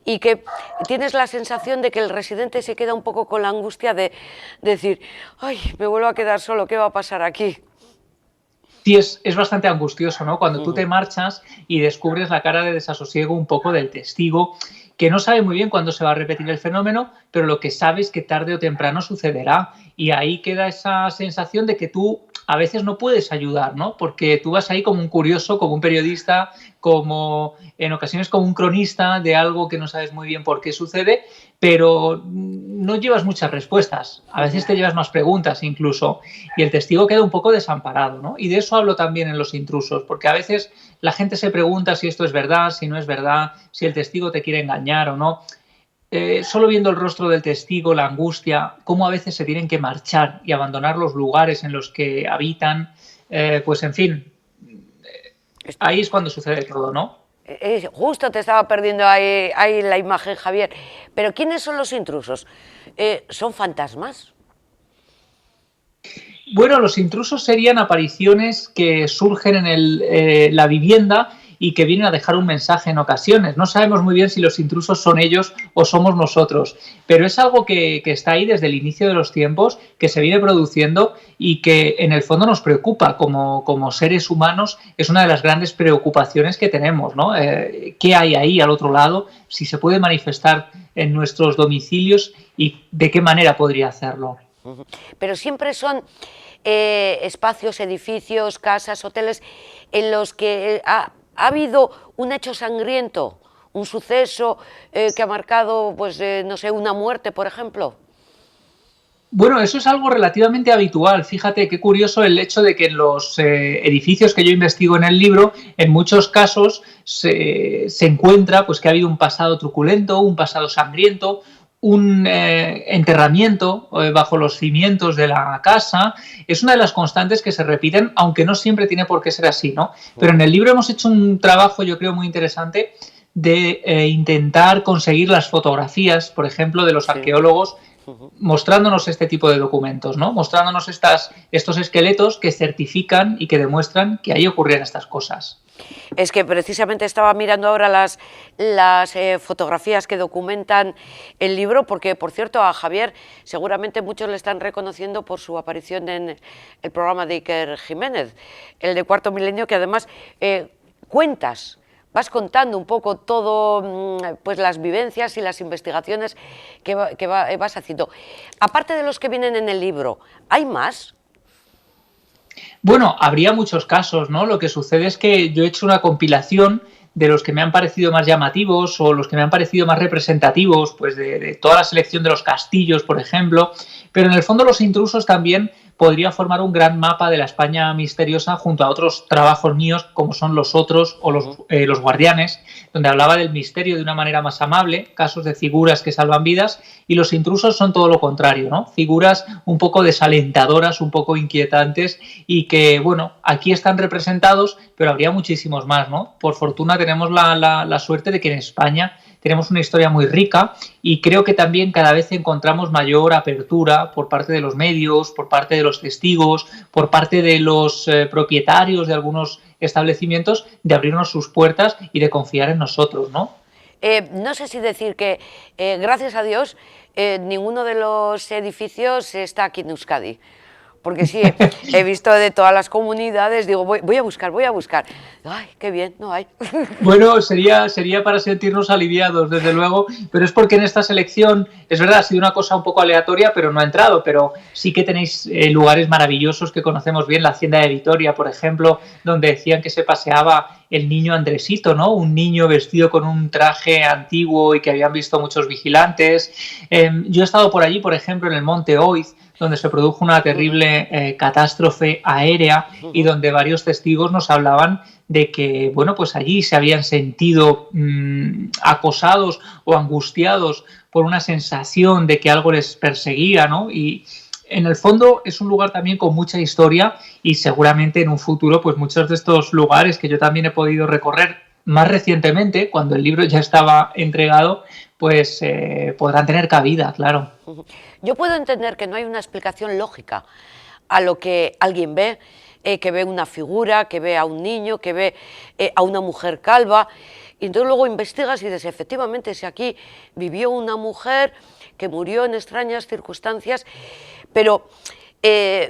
y que tienes la sensación de que el residente se queda un poco con la angustia de decir, ay, me vuelvo a quedar solo, ¿qué va a pasar aquí? Sí, es bastante angustioso, ¿no? Cuando tú te marchas y descubres la cara de desasosiego un poco del testigo, que no sabe muy bien cuándo se va a repetir el fenómeno, pero lo que sabe es que tarde o temprano sucederá. Y ahí queda esa sensación de que tú a veces no puedes ayudar, ¿no? Porque tú vas ahí como un curioso, como un periodista, como en ocasiones como un cronista de algo que no sabes muy bien por qué sucede, pero no llevas muchas respuestas. A veces te llevas más preguntas incluso. Y el testigo queda un poco desamparado, ¿no? Y de eso hablo también en Los intrusos, porque a veces la gente se pregunta si esto es verdad, si no es verdad, si el testigo te quiere engañar o no. Solo viendo el rostro del testigo, la angustia, cómo a veces se tienen que marchar y abandonar los lugares en los que habitan, pues en fin, ahí es cuando sucede todo, ¿no? Justo te estaba perdiendo ahí la imagen, Javier. Pero ¿quiénes son los intrusos? ¿Son fantasmas? Bueno, los intrusos serían apariciones que surgen en la vivienda y que vienen a dejar un mensaje en ocasiones. No sabemos muy bien si los intrusos son ellos o somos nosotros, pero es algo que está ahí desde el inicio de los tiempos, que se viene produciendo y que en el fondo nos preocupa como seres humanos. Es una de las grandes preocupaciones que tenemos, ¿no? ¿Qué hay ahí al otro lado? Si se puede manifestar en nuestros domicilios y de qué manera podría hacerlo. Pero siempre son espacios, edificios, casas, hoteles en los que ha habido un hecho sangriento, un suceso que ha marcado, pues, no sé, una muerte, por ejemplo. Bueno, eso es algo relativamente habitual. Fíjate qué curioso el hecho de que en los edificios que yo investigo en el libro, en muchos casos se encuentra pues que ha habido un pasado truculento, un pasado sangriento, un enterramiento bajo los cimientos de la casa. Es una de las constantes que se repiten, aunque no siempre tiene por qué ser así, ¿no? Pero en el libro hemos hecho un trabajo, yo creo, muy interesante de intentar conseguir las fotografías, por ejemplo, de los arqueólogos, mostrándonos este tipo de documentos, ¿no? Mostrándonos estos esqueletos que certifican y que demuestran que ahí ocurrían estas cosas. Es que precisamente estaba mirando ahora las fotografías que documentan el libro, porque, por cierto, a Javier seguramente muchos le están reconociendo por su aparición en el programa de Iker Jiménez, el de Cuarto Milenio, que además cuentas vas contando un poco todo, pues las vivencias y las investigaciones que vas haciendo. Aparte de los que vienen en el libro, ¿hay más? Bueno, habría muchos casos, ¿no? Lo que sucede es que yo he hecho una compilación de los que me han parecido más llamativos o los que me han parecido más representativos, pues de toda la selección de los castillos, por ejemplo, pero en el fondo Los intrusos también podría formar un gran mapa de la España misteriosa junto a otros trabajos míos como son Los otros o Los guardianes, donde hablaba del misterio de una manera más amable, casos de figuras que salvan vidas, y Los intrusos son todo lo contrario, ¿no? Figuras un poco desalentadoras, un poco inquietantes y que, bueno, aquí están representados, pero habría muchísimos más, ¿no? Por fortuna tenemos la suerte de que en España tenemos una historia muy rica y creo que también cada vez encontramos mayor apertura por parte de los medios, por parte de los testigos, por parte de los propietarios de algunos establecimientos de abrirnos sus puertas y de confiar en nosotros, ¿no? No sé si decir que, gracias a Dios, ninguno de los edificios está aquí en Euskadi. Porque sí, he visto de todas las comunidades, digo, voy a buscar. Ay, qué bien, no hay. Bueno, sería para sentirnos aliviados, desde luego, pero es porque en esta selección, es verdad, ha sido una cosa un poco aleatoria, pero no ha entrado, pero sí que tenéis lugares maravillosos que conocemos bien, la Hacienda de Vitoria, por ejemplo, donde decían que se paseaba el niño Andresito, ¿no? Un niño vestido con un traje antiguo y que habían visto muchos vigilantes. Yo he estado por allí, por ejemplo, en el Monte Oiz, donde se produjo una terrible catástrofe aérea y donde varios testigos nos hablaban de que, bueno, pues allí se habían sentido acosados o angustiados por una sensación de que algo les perseguía, ¿no? Y en el fondo es un lugar también con mucha historia y seguramente en un futuro, pues muchos de estos lugares que yo también he podido recorrer más recientemente, cuando el libro ya estaba entregado, pues podrán tener cabida, claro. Yo puedo entender que no hay una explicación lógica a lo que alguien ve, que ve una figura, que ve a un niño, que ve a una mujer calva, y entonces luego investigas y dices, efectivamente, si aquí vivió una mujer que murió en extrañas circunstancias, pero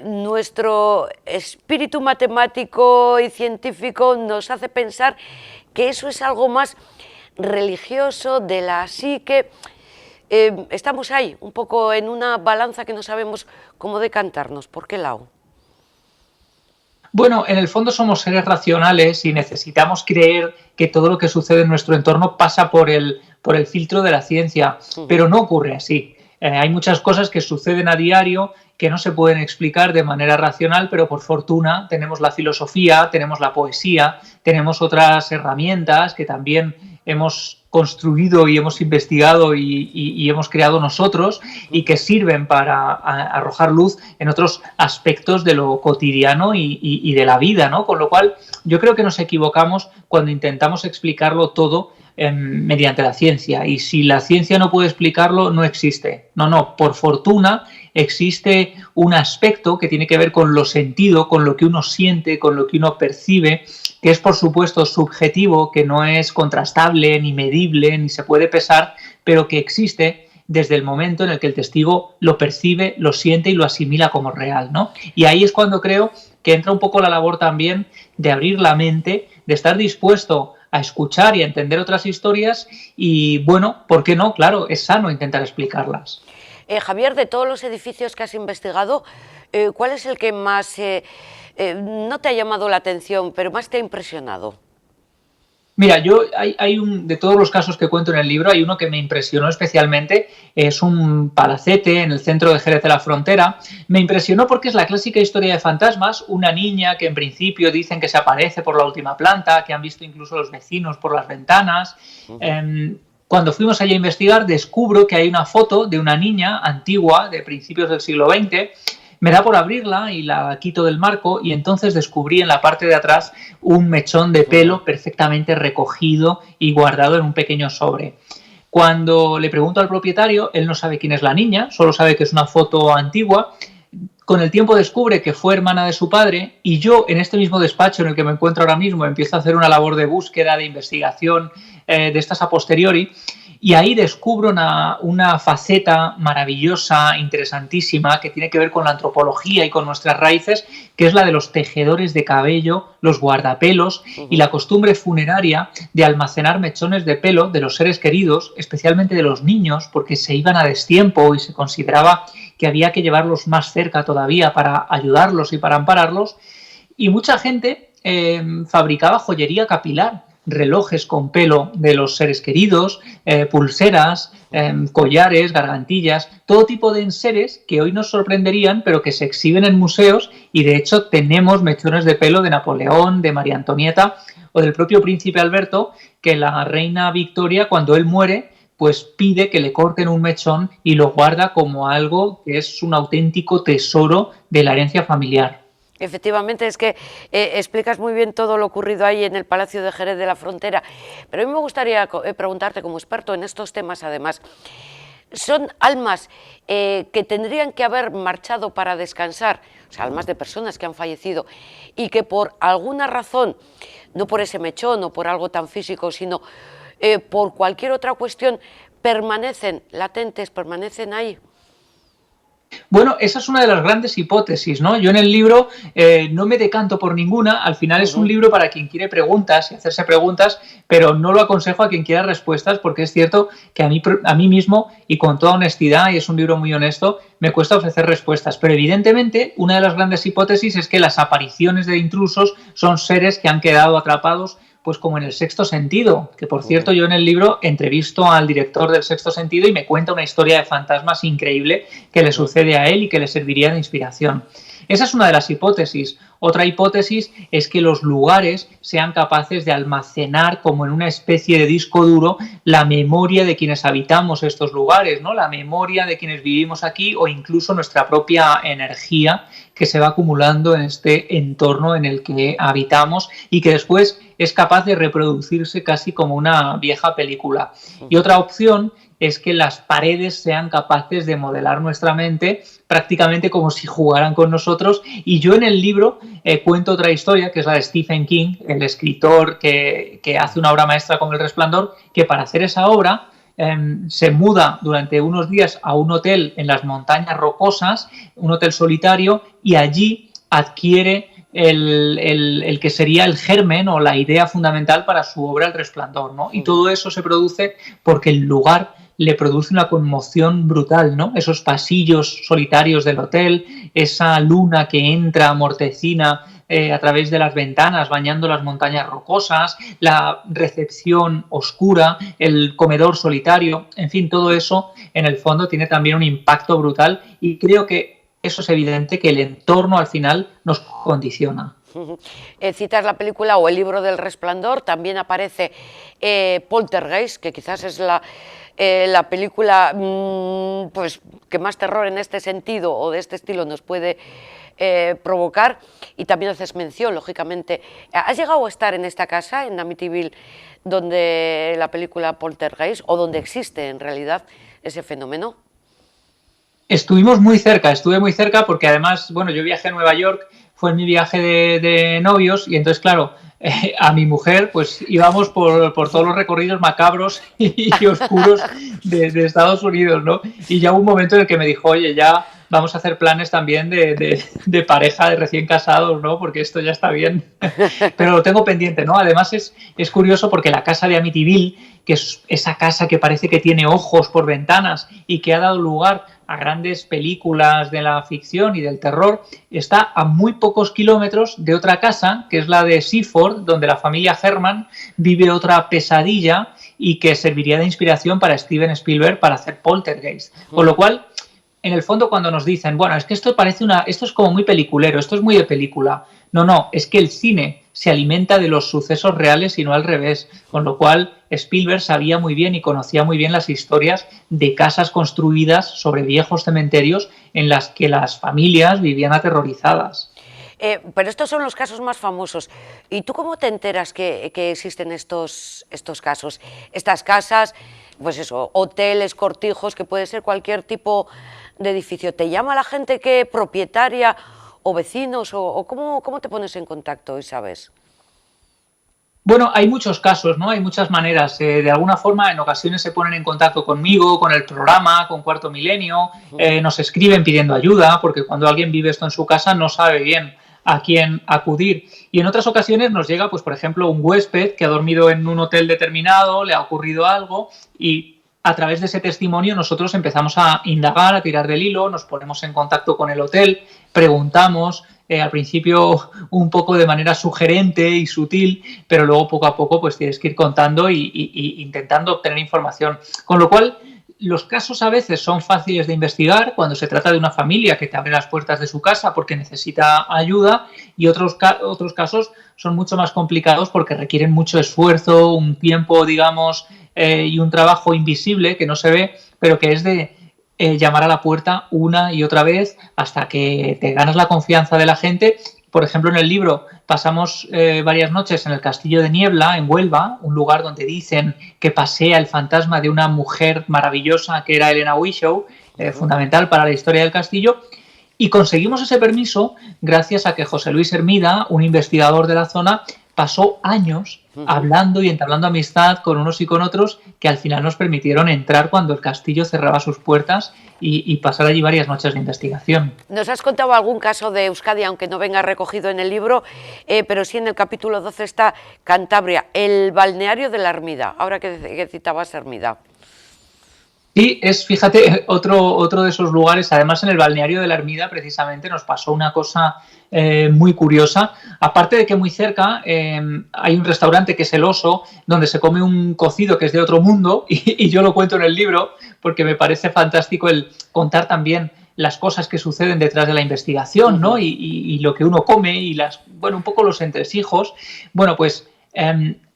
nuestro espíritu matemático y científico nos hace pensar que eso es algo más religioso, de la psique. Estamos ahí, un poco en una balanza que no sabemos cómo decantarnos. ¿Por qué lado? Bueno, en el fondo somos seres racionales y necesitamos creer que todo lo que sucede en nuestro entorno pasa por el filtro de la ciencia, pero no ocurre así. Hay muchas cosas que suceden a diario que no se pueden explicar de manera racional, pero por fortuna tenemos la filosofía, tenemos la poesía, tenemos otras herramientas que también hemos construido y hemos investigado y hemos creado nosotros y que sirven para arrojar luz en otros aspectos de lo cotidiano y de la vida, ¿no? Con lo cual yo creo que nos equivocamos cuando intentamos explicarlo todo mediante la ciencia, y si la ciencia no puede explicarlo, no existe. No, por fortuna existe un aspecto que tiene que ver con lo sentido, con lo que uno siente, con lo que uno percibe, que es por supuesto subjetivo, que no es contrastable, ni medible, ni se puede pesar, pero que existe desde el momento en el que el testigo lo percibe, lo siente y lo asimila como real, ¿no? Y ahí es cuando creo que entra un poco la labor también de abrir la mente, de estar dispuesto a escuchar y a entender otras historias y, bueno, ¿por qué no? Claro, es sano intentar explicarlas. Javier, de todos los edificios que has investigado, ¿cuál es el que más no te ha llamado la atención, pero más te ha impresionado? Mira, de todos los casos que cuento en el libro, hay uno que me impresionó especialmente, es un palacete en el centro de Jerez de la Frontera. Me impresionó porque es la clásica historia de fantasmas, una niña que en principio dicen que se aparece por la última planta, que han visto incluso los vecinos por las ventanas. Cuando fuimos allí a investigar, descubro que hay una foto de una niña antigua, de principios del siglo XX. Me da por abrirla y la quito del marco y entonces descubrí en la parte de atrás un mechón de pelo perfectamente recogido y guardado en un pequeño sobre. Cuando le pregunto al propietario, él no sabe quién es la niña, solo sabe que es una foto antigua. Con el tiempo descubre que fue hermana de su padre y yo, en este mismo despacho en el que me encuentro ahora mismo, empiezo a hacer una labor de búsqueda, de investigación de estas a posteriori. Y ahí descubro una faceta maravillosa, interesantísima, que tiene que ver con la antropología y con nuestras raíces, que es la de los tejedores de cabello, los guardapelos y la costumbre funeraria de almacenar mechones de pelo de los seres queridos, especialmente de los niños, porque se iban a destiempo y se consideraba que había que llevarlos más cerca todavía para ayudarlos y para ampararlos. Y mucha gente fabricaba joyería capilar, relojes con pelo de los seres queridos, pulseras, collares, gargantillas, todo tipo de enseres que hoy nos sorprenderían, pero que se exhiben en museos, y de hecho tenemos mechones de pelo de Napoleón, de María Antonieta o del propio príncipe Alberto, que la reina Victoria, cuando él muere, pues pide que le corten un mechón y lo guarda como algo que es un auténtico tesoro de la herencia familiar. Efectivamente, es que explicas muy bien todo lo ocurrido ahí en el Palacio de Jerez de la Frontera, pero a mí me gustaría preguntarte, como experto en estos temas además, ¿son almas que tendrían que haber marchado para descansar, o sea, almas de personas que han fallecido y que por alguna razón, no por ese mechón o por algo tan físico, sino por cualquier otra cuestión, permanecen latentes, permanecen ahí? Bueno, esa es una de las grandes hipótesis, ¿no? Yo en el libro no me decanto por ninguna, al final es un libro para quien quiere preguntas y hacerse preguntas, pero no lo aconsejo a quien quiera respuestas, porque es cierto que a mí mismo, y con toda honestidad, y es un libro muy honesto, me cuesta ofrecer respuestas. Pero evidentemente una de las grandes hipótesis es que las apariciones de intrusos son seres que han quedado atrapados, pues como en El Sexto Sentido, que por cierto yo en el libro entrevisto al director del Sexto Sentido y me cuenta una historia de fantasmas increíble que le sucede a él y que le serviría de inspiración. Esa es una de las hipótesis. Otra hipótesis es que los lugares sean capaces de almacenar como en una especie de disco duro la memoria de quienes habitamos estos lugares, ¿no? La memoria de quienes vivimos aquí o incluso nuestra propia energía que se va acumulando en este entorno en el que habitamos y que después es capaz de reproducirse casi como una vieja película. Y otra opción es que las paredes sean capaces de modelar nuestra mente prácticamente como si jugaran con nosotros. Y yo en el libro cuento otra historia, que es la de Stephen King, el escritor que hace una obra maestra con El Resplandor, que para hacer esa obra se muda durante unos días a un hotel en las montañas rocosas, un hotel solitario, y allí adquiere el que sería el germen o la idea fundamental para su obra El Resplandor, ¿no? Y todo eso se produce porque el lugar le produce una conmoción brutal, ¿no? Esos pasillos solitarios del hotel, esa luna que entra mortecina a través de las ventanas bañando las montañas rocosas, la recepción oscura, el comedor solitario, en fin, todo eso en el fondo tiene también un impacto brutal y creo que eso es evidente que el entorno al final nos condiciona. Citas la película o el libro del Resplandor, también aparece Poltergeist, que quizás es la película pues, que más terror en este sentido o de este estilo nos puede provocar, y también haces mención, lógicamente. ¿Has llegado a estar en esta casa, en Amityville, donde la película Poltergeist, o donde existe en realidad ese fenómeno? Estuve muy cerca porque además, bueno, yo viajé a Nueva York, fue en mi viaje de novios y entonces, claro, a mi mujer pues íbamos por todos los recorridos macabros y oscuros de Estados Unidos, ¿no? Y ya hubo un momento en el que me dijo, oye, ya vamos a hacer planes también de pareja, de recién casados, ¿no? Porque esto ya está bien. Pero lo tengo pendiente, ¿no? Además es curioso porque la casa de Amityville, que es esa casa que parece que tiene ojos por ventanas y que ha dado lugar a grandes películas de la ficción y del terror, está a muy pocos kilómetros de otra casa, que es la de Seaford, donde la familia Herman vive otra pesadilla y que serviría de inspiración para Steven Spielberg para hacer Poltergeist. Con lo cual, en el fondo, cuando nos dicen, bueno, es que esto es como muy peliculero, esto es muy de película. No, es que el cine se alimenta de los sucesos reales y no al revés, con lo cual Spielberg sabía muy bien y conocía muy bien las historias de casas construidas sobre viejos cementerios en las que las familias vivían aterrorizadas. Pero estos son los casos más famosos. ¿Y tú cómo te enteras que existen estos casos? Estas casas, pues eso, hoteles, cortijos, que puede ser cualquier tipo de edificio. ¿Te llama la gente que propietaria o vecinos? ¿O cómo te pones en contacto y sabes? Bueno, hay muchos casos, ¿no? Hay muchas maneras. De alguna forma, en ocasiones se ponen en contacto conmigo, con el programa, con Cuarto Milenio, nos escriben pidiendo ayuda, porque cuando alguien vive esto en su casa no sabe bien a quién acudir. Y en otras ocasiones nos llega, pues por ejemplo, un huésped que ha dormido en un hotel determinado, le ha ocurrido algo y a través de ese testimonio nosotros empezamos a indagar, a tirar del hilo, nos ponemos en contacto con el hotel, preguntamos, al principio un poco de manera sugerente y sutil, pero luego poco a poco pues tienes que ir contando y intentando obtener información. Con lo cual, los casos a veces son fáciles de investigar cuando se trata de una familia que te abre las puertas de su casa porque necesita ayuda, y otros casos son mucho más complicados porque requieren mucho esfuerzo, un tiempo, digamos, y un trabajo invisible que no se ve, pero que es de llamar a la puerta una y otra vez hasta que te ganas la confianza de la gente. Por ejemplo, en el libro pasamos varias noches en el Castillo de Niebla, en Huelva, un lugar donde dicen que pasea el fantasma de una mujer maravillosa que era Elena Wishow, fundamental para la historia del castillo, y conseguimos ese permiso gracias a que José Luis Hermida, un investigador de la zona, pasó años hablando y entablando amistad con unos y con otros que al final nos permitieron entrar cuando el castillo cerraba sus puertas y pasar allí varias noches de investigación. Nos has contado algún caso de Euskadi, aunque no venga recogido en el libro, pero sí en el capítulo 12 está Cantabria, el balneario de la Ermida, ahora que citabas Hermida. Sí, es, fíjate, otro de esos lugares. Además, en el balneario de la Ermida precisamente nos pasó una cosa muy curiosa. Aparte de que muy cerca hay un restaurante que es El Oso, donde se come un cocido que es de otro mundo, y yo lo cuento en el libro porque me parece fantástico el contar también las cosas que suceden detrás de la investigación, ¿no? Y lo que uno come y un poco los entresijos. Bueno, pues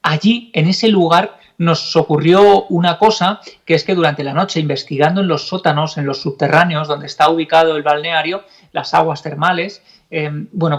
allí, en ese lugar, nos ocurrió una cosa, que es que durante la noche, investigando en los sótanos, en los subterráneos, donde está ubicado el balneario, las aguas termales,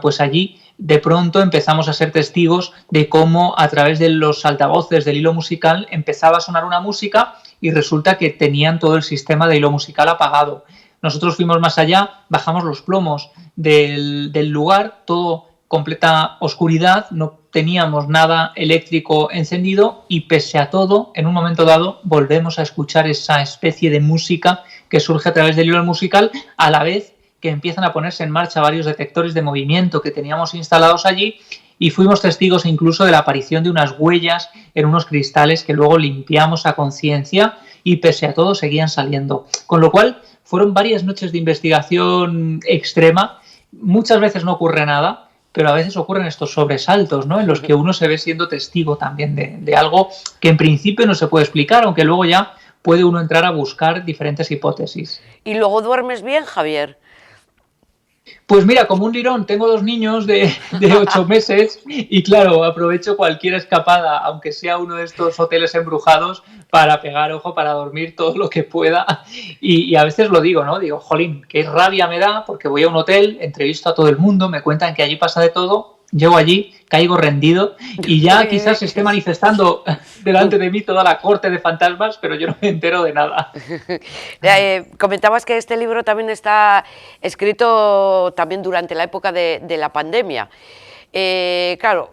pues allí de pronto empezamos a ser testigos de cómo a través de los altavoces del hilo musical empezaba a sonar una música y resulta que tenían todo el sistema de hilo musical apagado. Nosotros fuimos más allá, bajamos los plomos del lugar, todo completa oscuridad, no teníamos nada eléctrico encendido y pese a todo, en un momento dado, volvemos a escuchar esa especie de música que surge a través del hilo musical, a la vez que empiezan a ponerse en marcha varios detectores de movimiento que teníamos instalados allí, y fuimos testigos incluso de la aparición de unas huellas en unos cristales que luego limpiamos a conciencia y pese a todo seguían saliendo. Con lo cual, fueron varias noches de investigación extrema. Muchas veces no ocurre nada, pero a veces ocurren estos sobresaltos, ¿no? En los que uno se ve siendo testigo también de algo que en principio no se puede explicar, aunque luego ya puede uno entrar a buscar diferentes hipótesis. ¿Y luego duermes bien, Javier? Pues mira, como un lirón, tengo 2 niños de 8 meses y claro, aprovecho cualquier escapada, aunque sea uno de estos hoteles embrujados, para pegar ojo, para dormir todo lo que pueda. Y a veces lo digo, ¿no? Digo, jolín, qué rabia me da porque voy a un hotel, entrevisto a todo el mundo, me cuentan que allí pasa de todo, llego allí, caigo rendido y ya quizás se esté manifestando delante de mí toda la corte de fantasmas, pero yo no me entero de nada. Comentabas que este libro también está escrito también durante la época de la pandemia. Claro,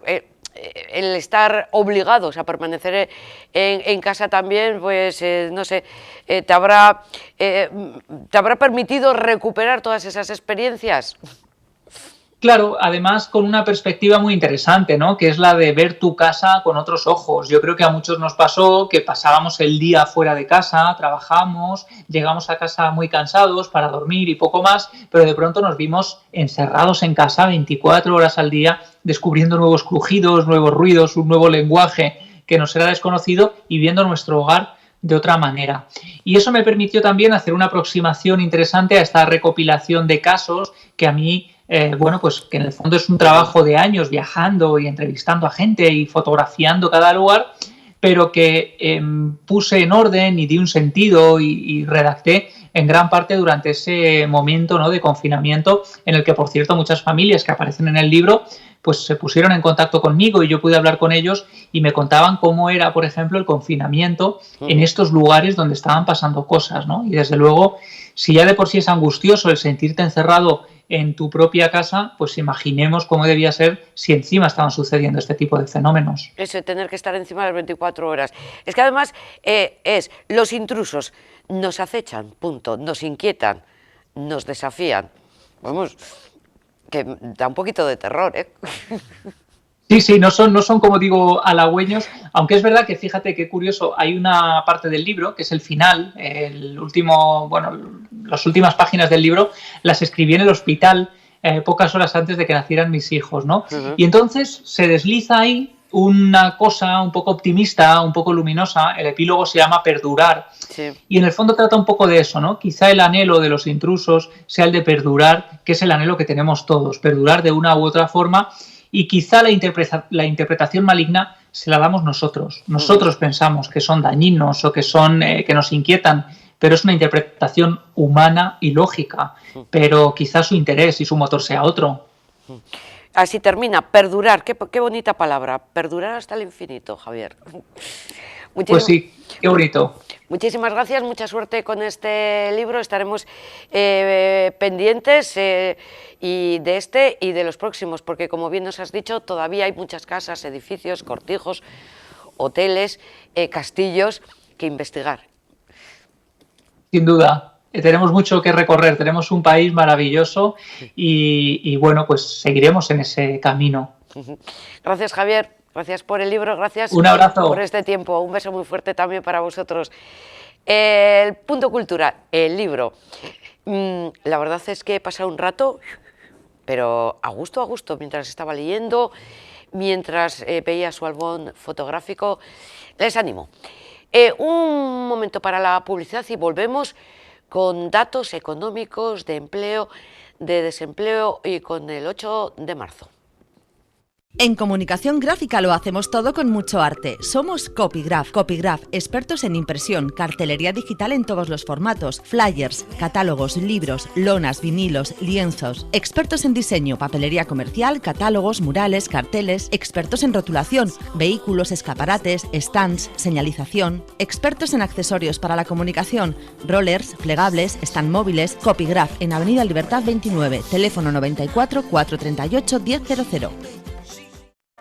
el estar obligados a permanecer en casa también, pues no sé, te habrá permitido recuperar todas esas experiencias. Claro, además con una perspectiva muy interesante, ¿no? Que es la de ver tu casa con otros ojos. Yo creo que a muchos nos pasó que pasábamos el día fuera de casa, trabajamos, llegamos a casa muy cansados para dormir y poco más, pero de pronto nos vimos encerrados en casa 24 horas al día, descubriendo nuevos crujidos, nuevos ruidos, un nuevo lenguaje que nos era desconocido y viendo nuestro hogar de otra manera. Y eso me permitió también hacer una aproximación interesante a esta recopilación de casos que a mí pues que en el fondo es un trabajo de años viajando y entrevistando a gente y fotografiando cada lugar, pero que puse en orden y di un sentido y redacté en gran parte durante ese momento, ¿no?, de confinamiento, en el que, por cierto, muchas familias que aparecen en el libro pues se pusieron en contacto conmigo y yo pude hablar con ellos y me contaban cómo era, por ejemplo, el confinamiento en estos lugares donde estaban pasando cosas, ¿no? Y desde luego, si ya de por sí es angustioso el sentirte encerrado en tu propia casa, pues imaginemos cómo debía ser si encima estaban sucediendo este tipo de fenómenos. Eso de tener que estar encima de las 24 horas. Es que además los intrusos nos acechan, punto, nos inquietan, nos desafían. Vamos, que da un poquito de terror, ¿eh? Sí, no son, como digo, halagüeños, aunque es verdad que, fíjate qué curioso, hay una parte del libro, que es el final, las últimas páginas del libro las escribí en el hospital pocas horas antes de que nacieran mis hijos, ¿no? Uh-huh. Y entonces se desliza ahí una cosa un poco optimista, un poco luminosa, el epílogo se llama Perdurar, sí. Y en el fondo trata un poco de eso, ¿no? Quizá el anhelo de los intrusos sea el de perdurar, que es el anhelo que tenemos todos, perdurar de una u otra forma. Y quizá la interpretación maligna se la damos nosotros. Nosotros pensamos que son dañinos o que nos inquietan, pero es una interpretación humana y lógica. Pero quizá su interés y su motor sea otro. Así termina, perdurar. Qué bonita palabra, perdurar hasta el infinito, Javier. Pues sí, qué bonito. Muchísimas gracias, mucha suerte con este libro, estaremos pendientes y de este y de los próximos, porque como bien nos has dicho, todavía hay muchas casas, edificios, cortijos, hoteles, castillos que investigar. Sin duda, tenemos mucho que recorrer, tenemos un país maravilloso y bueno, pues seguiremos en ese camino. Gracias, Javier. Gracias por el libro, gracias un abrazo. Por este tiempo, un beso muy fuerte también para vosotros. El punto cultural, el libro. La verdad es que he pasado un rato, pero a gusto, mientras estaba leyendo, mientras veía su álbum fotográfico. Les animo. Un momento para la publicidad y volvemos con datos económicos de empleo, de desempleo y con el 8 de marzo. En comunicación gráfica lo hacemos todo con mucho arte. Somos Copygraph. Copygraph, expertos en impresión, cartelería digital en todos los formatos, flyers, catálogos, libros, lonas, vinilos, lienzos. Expertos en diseño, papelería comercial, catálogos, murales, carteles. Expertos en rotulación, vehículos, escaparates, stands, señalización. Expertos en accesorios para la comunicación, rollers, plegables, stand móviles. Copygraph en Avenida Libertad 29, teléfono 94 438 1000.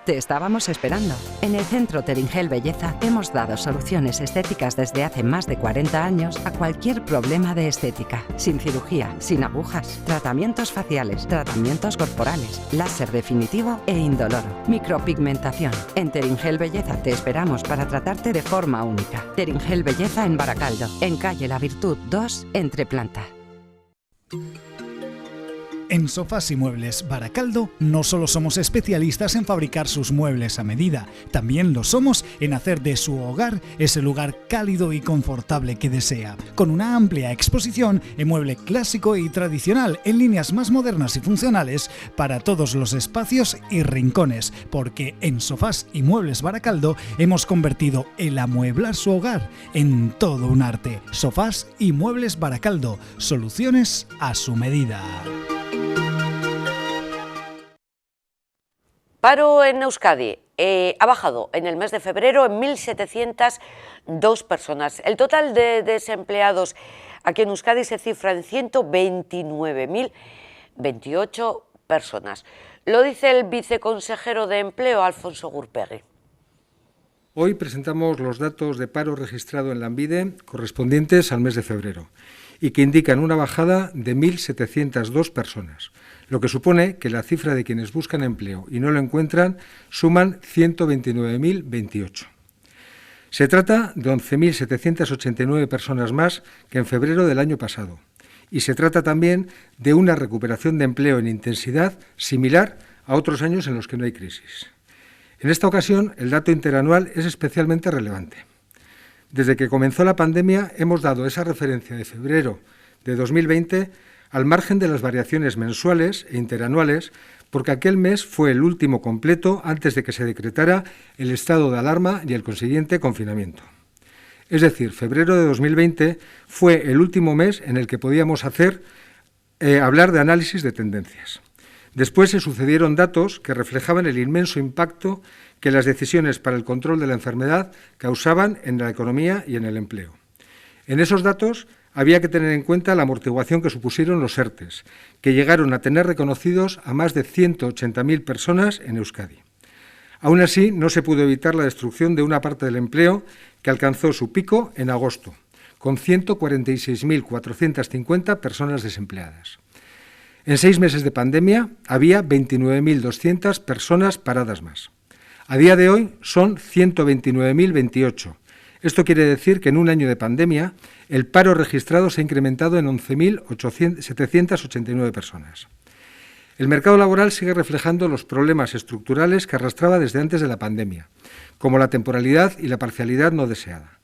Te estábamos esperando. En el Centro Teringel Belleza hemos dado soluciones estéticas desde hace más de 40 años a cualquier problema de estética. Sin cirugía, sin agujas, tratamientos faciales, tratamientos corporales, láser definitivo e indoloro, micropigmentación. En Teringel Belleza te esperamos para tratarte de forma única. Teringel Belleza en Baracaldo, en calle La Virtud 2, entre planta. En Sofás y Muebles Baracaldo no solo somos especialistas en fabricar sus muebles a medida, también lo somos en hacer de su hogar ese lugar cálido y confortable que desea, con una amplia exposición en mueble clásico y tradicional en líneas más modernas y funcionales para todos los espacios y rincones, porque en Sofás y Muebles Baracaldo hemos convertido el amueblar su hogar en todo un arte. Sofás y Muebles Baracaldo, soluciones a su medida. Paro en Euskadi ha bajado en el mes de febrero en 1.702 personas. El total de desempleados aquí en Euskadi se cifra en 129.028 personas. Lo dice el viceconsejero de Empleo, Alfonso Gurpegui. Hoy presentamos los datos de paro registrado en Lanbide correspondientes al mes de febrero y que indican una bajada de 1.702 personas, lo que supone que la cifra de quienes buscan empleo y no lo encuentran suman 129.028. Se trata de 11.789 personas más que en febrero del año pasado y se trata también de una recuperación de empleo en intensidad similar a otros años en los que no hay crisis. En esta ocasión, el dato interanual es especialmente relevante. Desde que comenzó la pandemia hemos dado esa referencia de febrero de 2020 al margen de las variaciones mensuales e interanuales, porque aquel mes fue el último completo antes de que se decretara el estado de alarma y el consiguiente confinamiento. Es decir, febrero de 2020 fue el último mes en el que podíamos hablar de análisis de tendencias. Después se sucedieron datos que reflejaban el inmenso impacto que las decisiones para el control de la enfermedad causaban en la economía y en el empleo. En esos datos había que tener en cuenta la amortiguación que supusieron los ERTEs, que llegaron a tener reconocidos a más de 180.000 personas en Euskadi. Aún así, no se pudo evitar la destrucción de una parte del empleo que alcanzó su pico en agosto, con 146.450 personas desempleadas. En 6 meses de pandemia había 29.200 personas paradas más. A día de hoy son 129.028. Esto quiere decir que en un año de pandemia el paro registrado se ha incrementado en 11.789 personas. El mercado laboral sigue reflejando los problemas estructurales que arrastraba desde antes de la pandemia, como la temporalidad y la parcialidad no deseada.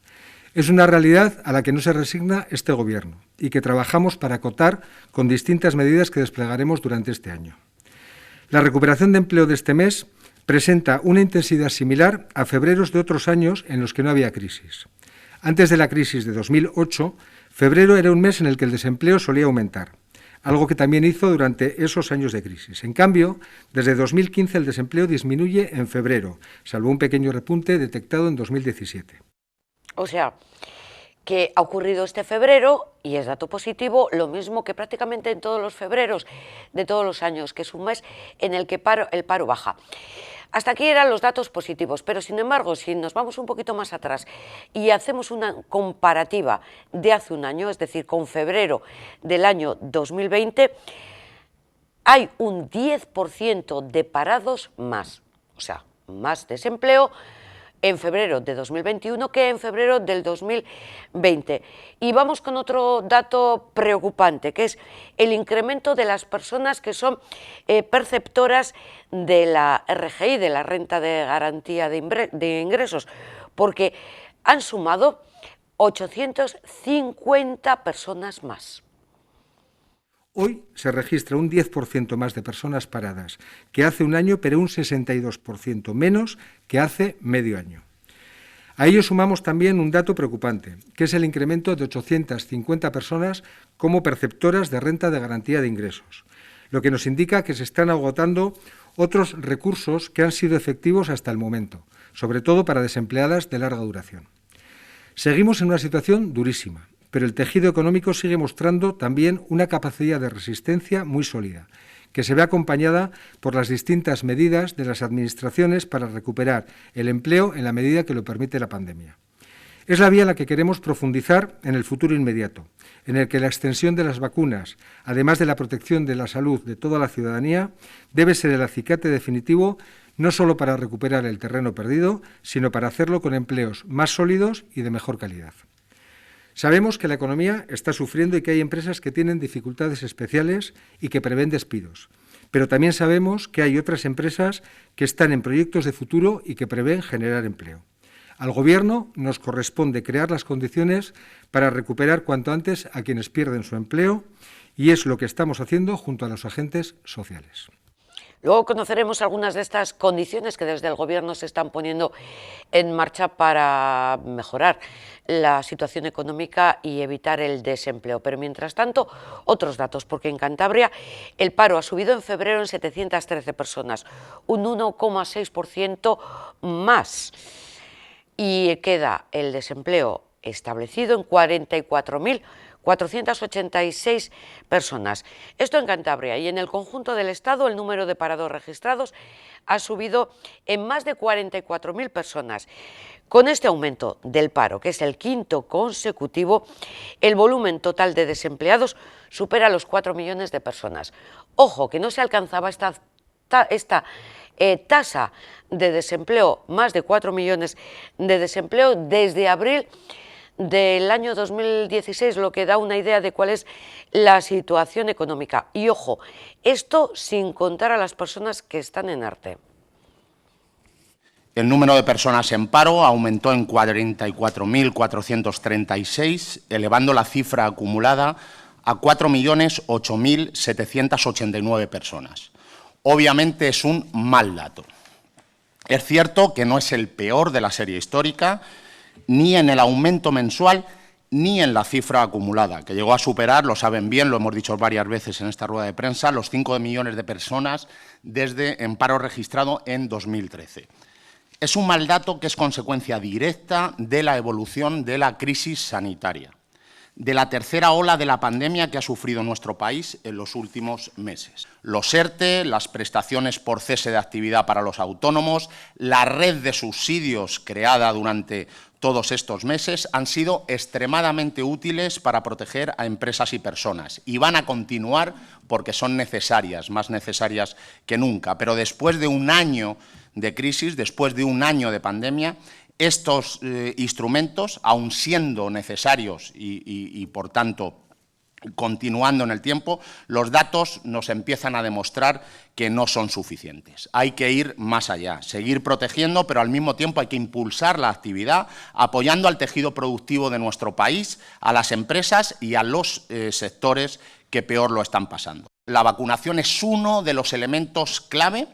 Es una realidad a la que no se resigna este Gobierno y que trabajamos para acotar con distintas medidas que desplegaremos durante este año. La recuperación de empleo de este mes presenta una intensidad similar a febreros de otros años en los que no había crisis. Antes de la crisis de 2008, febrero era un mes en el que el desempleo solía aumentar, algo que también hizo durante esos años de crisis. En cambio, desde 2015 el desempleo disminuye en febrero, salvo un pequeño repunte detectado en 2017. O sea, que ha ocurrido este febrero, y es dato positivo, lo mismo que prácticamente en todos los febreros de todos los años, que es un mes en el que el paro baja. Hasta aquí eran los datos positivos, pero sin embargo, si nos vamos un poquito más atrás y hacemos una comparativa de hace un año, es decir, con febrero del año 2020, hay un 10% de parados más, o sea, más desempleo en febrero de 2021 que en febrero del 2020. Y vamos con otro dato preocupante, que es el incremento de las personas que son perceptoras de la RGI, de la Renta de Garantía de Ingresos, porque han sumado 850 personas más. Hoy se registra un 10% más de personas paradas que hace un año, pero un 62% menos que hace medio año. A ello sumamos también un dato preocupante, que es el incremento de 850 personas como perceptoras de renta de garantía de ingresos, lo que nos indica que se están agotando otros recursos que han sido efectivos hasta el momento, sobre todo para desempleadas de larga duración. Seguimos en una situación durísima, pero el tejido económico sigue mostrando también una capacidad de resistencia muy sólida, que se ve acompañada por las distintas medidas de las administraciones para recuperar el empleo en la medida que lo permite la pandemia. Es la vía en la que queremos profundizar en el futuro inmediato, en el que la extensión de las vacunas, además de la protección de la salud de toda la ciudadanía, debe ser el acicate definitivo no solo para recuperar el terreno perdido, sino para hacerlo con empleos más sólidos y de mejor calidad. Sabemos que la economía está sufriendo y que hay empresas que tienen dificultades especiales y que prevén despidos, pero también sabemos que hay otras empresas que están en proyectos de futuro y que prevén generar empleo. Al Gobierno nos corresponde crear las condiciones para recuperar cuanto antes a quienes pierden su empleo y es lo que estamos haciendo junto a los agentes sociales. Luego conoceremos algunas de estas condiciones que desde el Gobierno se están poniendo en marcha para mejorar la situación económica y evitar el desempleo. Pero mientras tanto, otros datos, porque en Cantabria el paro ha subido en febrero en 713 personas, un 1,6% más. Y queda el desempleo establecido en 44.486 personas. Esto en Cantabria, y en el conjunto del Estado el número de parados registrados ha subido en más de 44.000 personas. Con este aumento del paro, que es el quinto consecutivo, el volumen total de desempleados supera los 4 millones de personas. Ojo, que no se alcanzaba esta tasa de desempleo, más de 4 millones de desempleo, desde abril del año 2016, lo que da una idea de cuál es la situación económica. Y ojo, esto sin contar a las personas que están en ERTE. El número de personas en paro aumentó en 44.436, elevando la cifra acumulada a 4.008.789 personas. Obviamente es un mal dato. Es cierto que no es el peor de la serie histórica, ni en el aumento mensual, ni en la cifra acumulada, que llegó a superar, lo saben bien, lo hemos dicho varias veces en esta rueda de prensa, los 5 millones de personas desde en paro registrado en 2013. Es un mal dato que es consecuencia directa de la evolución de la crisis sanitaria. de la tercera ola de la pandemia que ha sufrido nuestro país en los últimos meses. Los ERTE, las prestaciones por cese de actividad para los autónomos, la red de subsidios creada durante todos estos meses han sido extremadamente útiles para proteger a empresas y personas y van a continuar porque son necesarias, más necesarias que nunca. Pero después de un año de crisis, después de un año de pandemia, estos instrumentos, aun siendo necesarios y, por tanto, continuando en el tiempo, los datos nos empiezan a demostrar que no son suficientes. Hay que ir más allá, seguir protegiendo, pero al mismo tiempo hay que impulsar la actividad, apoyando al tejido productivo de nuestro país, a las empresas y a los sectores que peor lo están pasando. La vacunación es uno de los elementos clave,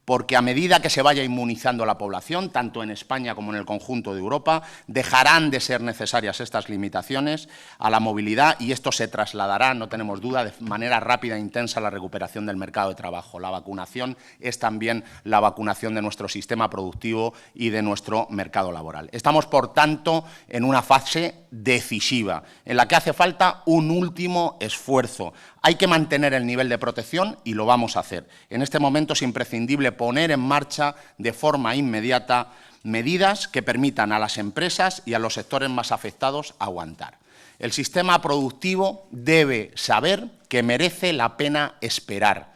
porque a medida que se vaya inmunizando a la población, tanto en España como en el conjunto de Europa, dejarán de ser necesarias estas limitaciones a la movilidad y esto se trasladará, no tenemos duda, de manera rápida e intensa a la recuperación del mercado de trabajo. La vacunación es también la vacunación de nuestro sistema productivo y de nuestro mercado laboral. Estamos, por tanto, en una fase decisiva, en la que hace falta un último esfuerzo. Hay que mantener el nivel de protección y lo vamos a hacer. En este momento es imprescindible poner en marcha de forma inmediata medidas que permitan a las empresas y a los sectores más afectados aguantar. El sistema productivo debe saber que merece la pena esperar,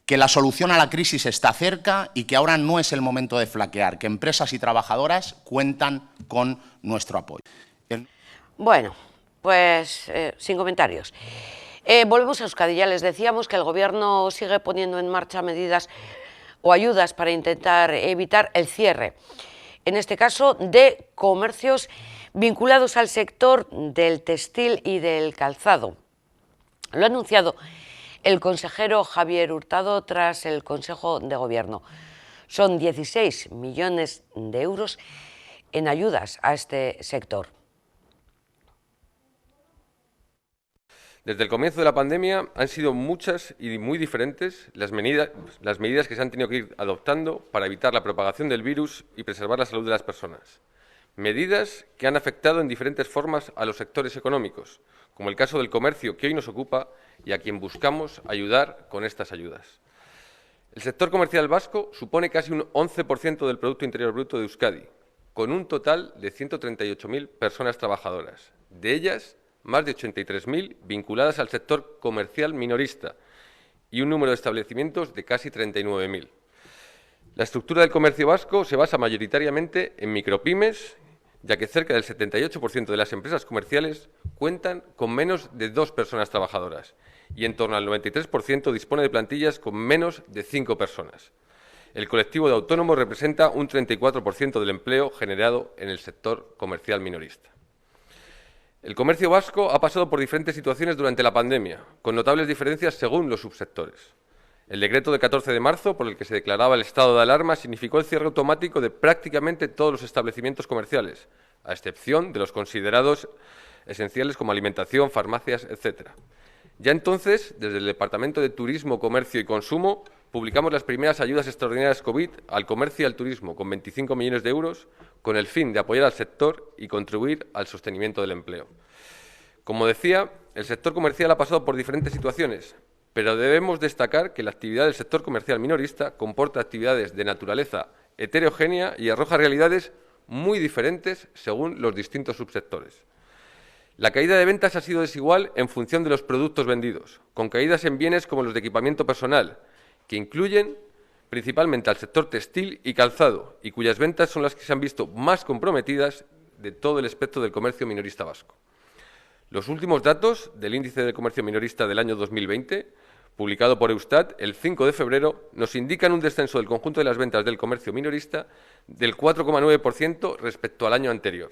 que la solución a la crisis está cerca y que ahora no es el momento de flaquear, que empresas y trabajadoras cuentan con nuestro apoyo. Bueno, pues sin comentarios. Volvemos a Euskadi. Ya les decíamos que el Gobierno sigue poniendo en marcha medidas o ayudas para intentar evitar el cierre, en este caso de comercios vinculados al sector del textil y del calzado. Lo ha anunciado el consejero Javier Hurtado tras el Consejo de Gobierno. Son 16 millones de euros en ayudas a este sector. Desde el comienzo de la pandemia han sido muchas y muy diferentes las medidas que se han tenido que ir adoptando para evitar la propagación del virus y preservar la salud de las personas. Medidas que han afectado en diferentes formas a los sectores económicos, como el caso del comercio que hoy nos ocupa y a quien buscamos ayudar con estas ayudas. El sector comercial vasco supone casi un 11% del Producto Interior Bruto de Euskadi, con un total de 138.000 personas trabajadoras. De ellas, más de 83.000 vinculadas al sector comercial minorista y un número de establecimientos de casi 39.000. La estructura del comercio vasco se basa mayoritariamente en micropymes, ya que cerca del 78% de las empresas comerciales cuentan con menos de 2 personas trabajadoras y en torno al 93% dispone de plantillas con menos de 5 personas. El colectivo de autónomos representa un 34% del empleo generado en el sector comercial minorista. El comercio vasco ha pasado por diferentes situaciones durante la pandemia, con notables diferencias según los subsectores. El decreto de 14 de marzo, por el que se declaraba el estado de alarma, significó el cierre automático de prácticamente todos los establecimientos comerciales, a excepción de los considerados esenciales como alimentación, farmacias, etc. Ya entonces, desde el Departamento de Turismo, Comercio y Consumo, publicamos las primeras ayudas extraordinarias COVID al comercio y al turismo, con 25 millones de euros, con el fin de apoyar al sector y contribuir al sostenimiento del empleo. Como decía, el sector comercial ha pasado por diferentes situaciones, pero debemos destacar que la actividad del sector comercial minorista comporta actividades de naturaleza heterogénea y arroja realidades muy diferentes según los distintos subsectores. La caída de ventas ha sido desigual en función de los productos vendidos, con caídas en bienes como los de equipamiento personal, que incluyen principalmente al sector textil y calzado, y cuyas ventas son las que se han visto más comprometidas de todo el espectro del comercio minorista vasco. Los últimos datos del Índice de Comercio Minorista del año 2020, publicado por Eustat el 5 de febrero, nos indican un descenso del conjunto de las ventas del comercio minorista del 4,9% respecto al año anterior.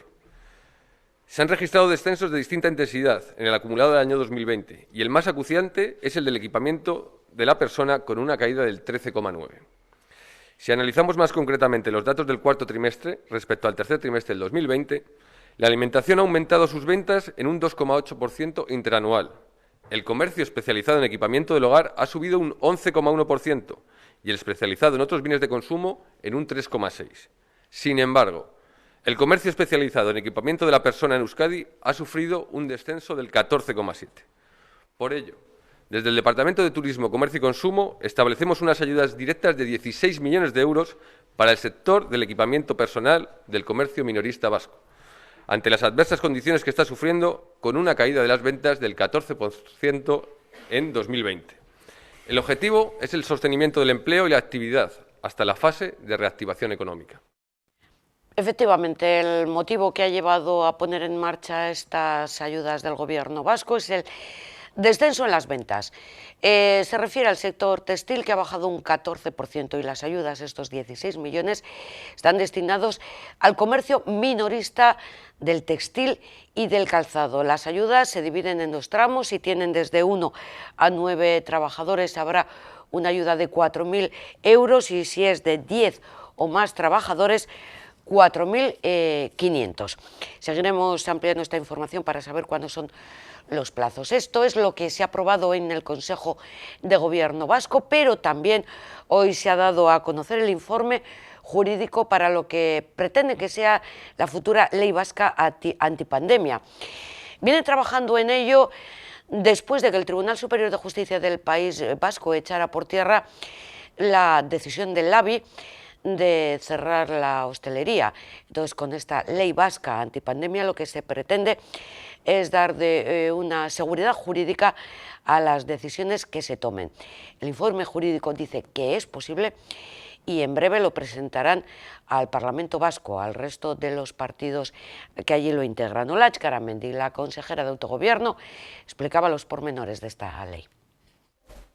Se han registrado descensos de distinta intensidad en el acumulado del año 2020 y el más acuciante es el del equipamiento de la persona, con una caída del 13,9%. Si analizamos más concretamente los datos del cuarto trimestre respecto al tercer trimestre del 2020, la alimentación ha aumentado sus ventas en un 2,8% interanual. El comercio especializado en equipamiento del hogar ha subido un 11,1% y el especializado en otros bienes de consumo en un 3,6%. Sin embargo, El comercio especializado en equipamiento de la persona en Euskadi ha sufrido un descenso del 14,7%. Por ello, desde el Departamento de Turismo, Comercio y Consumo establecemos unas ayudas directas de 16 millones de euros para el sector del equipamiento personal del comercio minorista vasco, ante las adversas condiciones que está sufriendo, con una caída de las ventas del 14% en 2020. El objetivo es el sostenimiento del empleo y la actividad hasta la fase de reactivación económica. Efectivamente, el motivo que ha llevado a poner en marcha estas ayudas del Gobierno vasco es el descenso en las ventas. Se refiere al sector textil, que ha bajado un 14%, y las ayudas, estos 16 millones, están destinados al comercio minorista del textil y del calzado. Las ayudas se dividen en 2 tramos y tienen desde 1 a 9 trabajadores. Habrá una ayuda de 4.000 euros y si es de 10 o más trabajadores, 4.500. Seguiremos ampliando esta información para saber cuándo son los plazos. Esto es lo que se ha aprobado en el Consejo de Gobierno vasco, pero también hoy se ha dado a conocer el informe jurídico para lo que pretende que sea la futura ley vasca antipandemia. Viene trabajando en ello después de que el Tribunal Superior de Justicia del País Vasco echara por tierra la decisión del Labi de cerrar la hostelería. Entonces, con esta ley vasca antipandemia, lo que se pretende es dar una seguridad jurídica a las decisiones que se tomen. El informe jurídico dice que es posible y en breve lo presentarán al Parlamento Vasco, al resto de los partidos que allí lo integran. Olatz Garamendi, la consejera de Autogobierno, explicaba los pormenores de esta ley.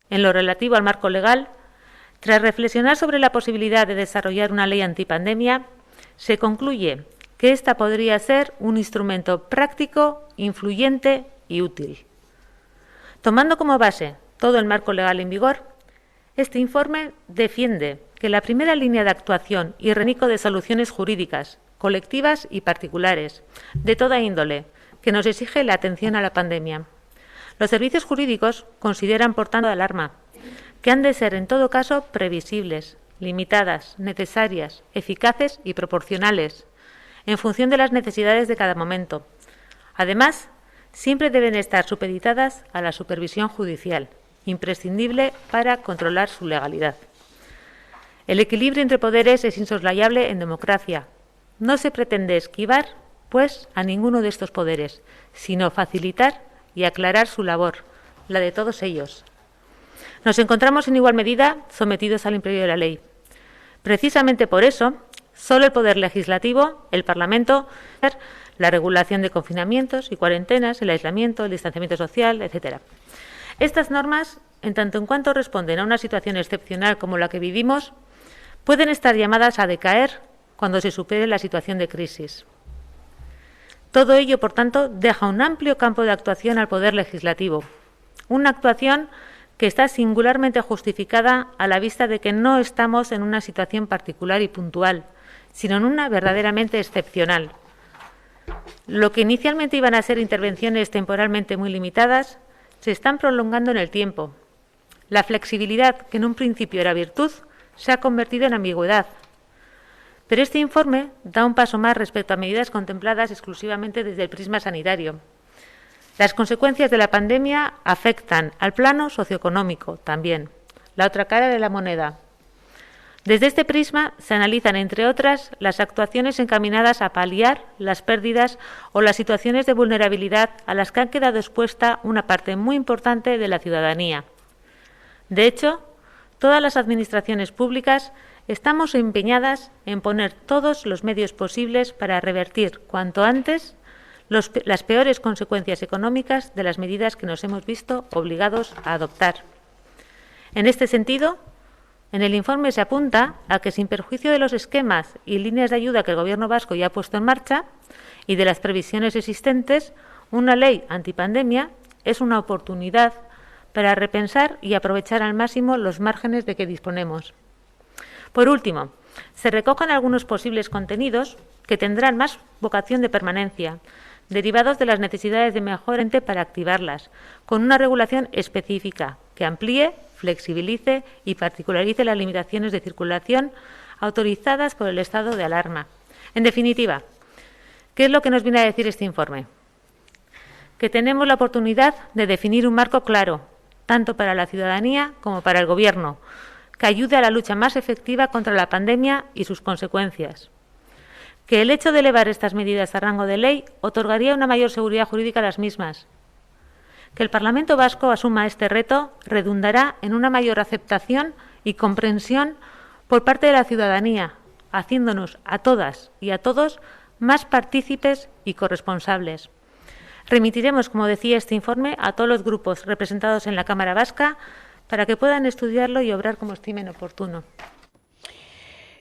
En lo relativo al marco legal, tras reflexionar sobre la posibilidad de desarrollar una ley antipandemia, se concluye que esta podría ser un instrumento práctico, influyente y útil. Tomando como base todo el marco legal en vigor, este informe defiende que la primera línea de actuación y renico de soluciones jurídicas, colectivas y particulares, de toda índole, que nos exige la atención a la pandemia. Los servicios jurídicos consideran, por tanto, alarma, que han de ser, en todo caso, previsibles, limitadas, necesarias, eficaces y proporcionales, en función de las necesidades de cada momento. Además, siempre deben estar supeditadas a la supervisión judicial, imprescindible para controlar su legalidad. El equilibrio entre poderes es insoslayable en democracia. No se pretende esquivar, pues, a ninguno de estos poderes, sino facilitar y aclarar su labor, la de todos ellos. Nos encontramos en igual medida sometidos al imperio de la ley. Precisamente por eso, solo el Poder Legislativo, el Parlamento, la regulación de confinamientos y cuarentenas, el aislamiento, el distanciamiento social, etc. Estas normas, en tanto en cuanto responden a una situación excepcional como la que vivimos, pueden estar llamadas a decaer cuando se supere la situación de crisis. Todo ello, por tanto, deja un amplio campo de actuación al Poder Legislativo, una actuación que está singularmente justificada a la vista de que no estamos en una situación particular y puntual, sino en una verdaderamente excepcional. Lo que inicialmente iban a ser intervenciones temporalmente muy limitadas, se están prolongando en el tiempo. La flexibilidad, que en un principio era virtud, se ha convertido en ambigüedad. Pero este informe da un paso más respecto a medidas contempladas exclusivamente desde el prisma sanitario. Las consecuencias de la pandemia afectan al plano socioeconómico también, la otra cara de la moneda. Desde este prisma se analizan, entre otras, las actuaciones encaminadas a paliar las pérdidas o las situaciones de vulnerabilidad a las que han quedado expuesta una parte muy importante de la ciudadanía. De hecho, todas las administraciones públicas estamos empeñadas en poner todos los medios posibles para revertir cuanto antes las peores consecuencias económicas de las medidas que nos hemos visto obligados a adoptar. En este sentido, en el informe se apunta a que, sin perjuicio de los esquemas y líneas de ayuda que el Gobierno vasco ya ha puesto en marcha y de las previsiones existentes, una ley antipandemia es una oportunidad para repensar y aprovechar al máximo los márgenes de que disponemos. Por último, se recogen algunos posibles contenidos que tendrán más vocación de permanencia, derivados de las necesidades de mejora para activarlas, con una regulación específica que amplíe, flexibilice y particularice las limitaciones de circulación autorizadas por el estado de alarma. En definitiva, ¿Qué es lo que nos viene a decir este informe? Que tenemos la oportunidad de definir un marco claro, tanto para la ciudadanía como para el Gobierno, que ayude a la lucha más efectiva contra la pandemia y sus consecuencias. Que el hecho de elevar estas medidas a rango de ley otorgaría una mayor seguridad jurídica a las mismas. Que el Parlamento Vasco asuma este reto redundará en una mayor aceptación y comprensión por parte de la ciudadanía, haciéndonos a todas y a todos más partícipes y corresponsables. Remitiremos, como decía, este informe a todos los grupos representados en la Cámara Vasca para que puedan estudiarlo y obrar como estimen oportuno.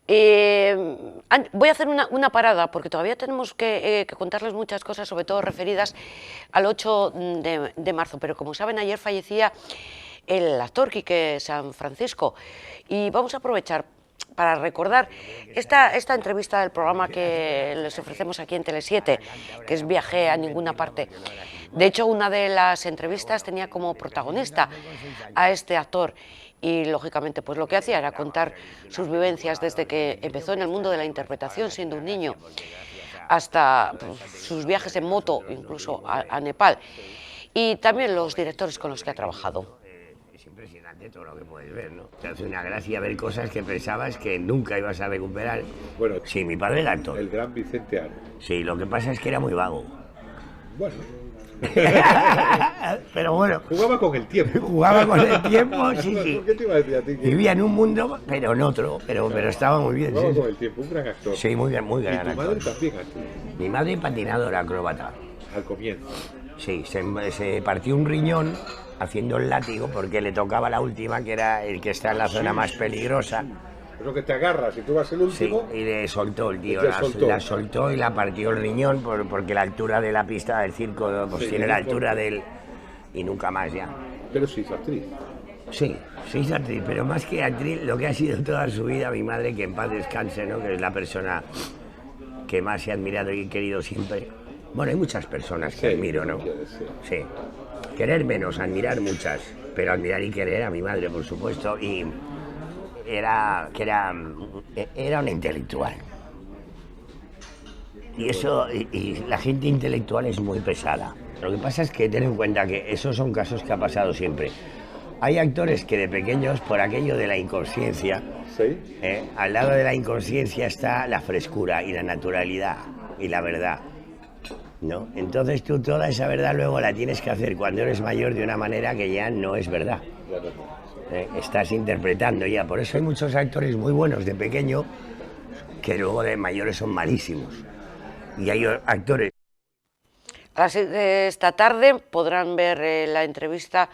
Voy a hacer una parada porque todavía tenemos que contarles muchas cosas, sobre todo referidas al 8 de marzo, pero como saben, ayer fallecía el actor Quique San Francisco y vamos a aprovechar para recordar esta entrevista del programa que les ofrecemos aquí en Tele7, que es Viaje a ninguna parte. De hecho, una de las entrevistas tenía como protagonista a este actor y, lógicamente, pues lo que hacía era contar sus vivencias desde que empezó en el mundo de la interpretación siendo un niño hasta sus viajes en moto, incluso a Nepal, y también los directores con los que ha trabajado. Es impresionante todo lo que puedes ver, ¿no? Te hace una gracia ver cosas que pensabas que nunca ibas a recuperar. Bueno, sí, mi padre era actor. El gran Vicente Aro. Sí, lo que pasa es que era muy vago. Bueno. Pero bueno. Jugaba con el tiempo. Jugaba con el tiempo, sí, sí. ¿Qué te iba a decir a ti? Vivía en un mundo, pero en otro. Pero estaba muy bien. Jugaba Sí, con el tiempo, un gran actor. sí, muy gran ¿Y actor. tu madre también actriz? Mi madre patinadora, acróbata. Al comienzo. Sí, se partió un riñón haciendo el látigo porque le tocaba la última, que era el que está en la zona más peligrosa. Es lo que te agarras y tú vas el último. Sí, y le soltó el tío, la soltó y la partió el riñón porque la altura de la pista del circo pues Sí, tiene la altura del... y nunca más ya. Pero sí, es actriz. Sí, es actriz, pero más que actriz, lo que ha sido toda su vida, mi madre, que en paz descanse, ¿no? Que es la persona que más he admirado y he querido siempre. Bueno, hay muchas personas que admiro, ¿no? Sí. Querer menos, admirar muchas, pero admirar y querer a mi madre, por supuesto, y era una intelectual. Y eso, y la gente intelectual es muy pesada. Lo que pasa es que ten en cuenta que esos son casos que ha pasado siempre. Hay actores que de pequeños, por aquello de la inconsciencia, ¿sí? Al lado de la inconsciencia está la frescura y la naturalidad y la verdad, ¿no? Entonces tú toda esa verdad luego la tienes que hacer cuando eres mayor de una manera que ya no es verdad. Estás interpretando ya. Por eso hay muchos actores muy buenos de pequeño que luego de mayores son malísimos. Y hay actores... A las 6 de esta tarde podrán ver la entrevista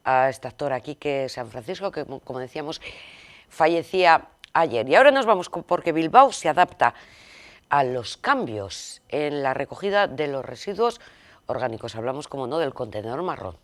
a este actor aquí, Quique San Francisco, que, como decíamos, fallecía ayer. Y ahora nos vamos porque Bilbao se adapta a los cambios en la recogida de los residuos orgánicos. Hablamos, como no, del contenedor marrón.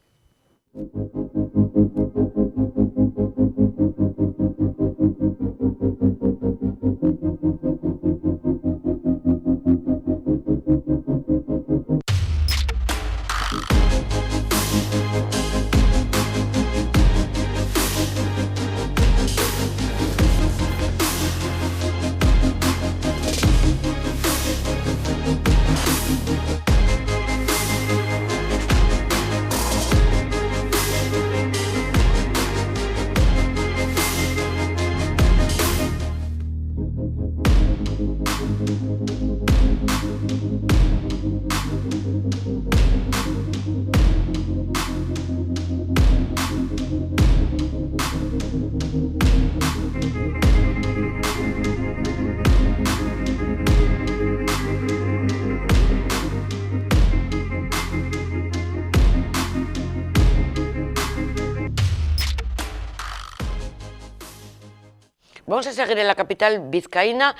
Vamos a seguir en la capital vizcaína,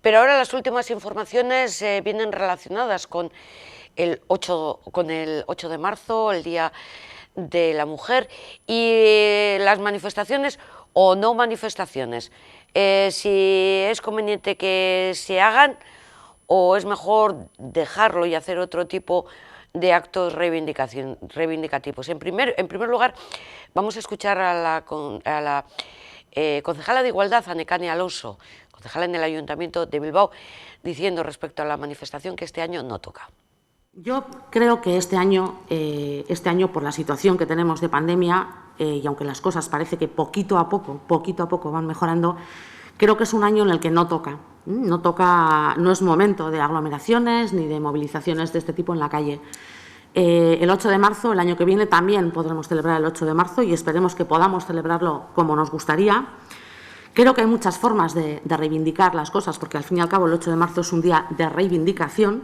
pero ahora las últimas informaciones vienen relacionadas con el 8 de marzo, el Día de la Mujer, y las manifestaciones o no manifestaciones. Si es conveniente que se hagan o es mejor dejarlo y hacer otro tipo de actos reivindicativos. En primer lugar, vamos a escuchar a la concejala de Igualdad, a Nekane Alonso, concejala en el Ayuntamiento de Bilbao, diciendo respecto a la manifestación que este año no toca. Yo creo que este año por la situación que tenemos de pandemia, y aunque las cosas parece que poquito a poco van mejorando, creo que es un año en el que no toca. No es momento de aglomeraciones ni de movilizaciones de este tipo en la calle. El 8 de marzo, el año que viene, también podremos celebrar el 8 de marzo y esperemos que podamos celebrarlo como nos gustaría. Creo que hay muchas formas de reivindicar las cosas, porque al fin y al cabo el 8 de marzo es un día de reivindicación.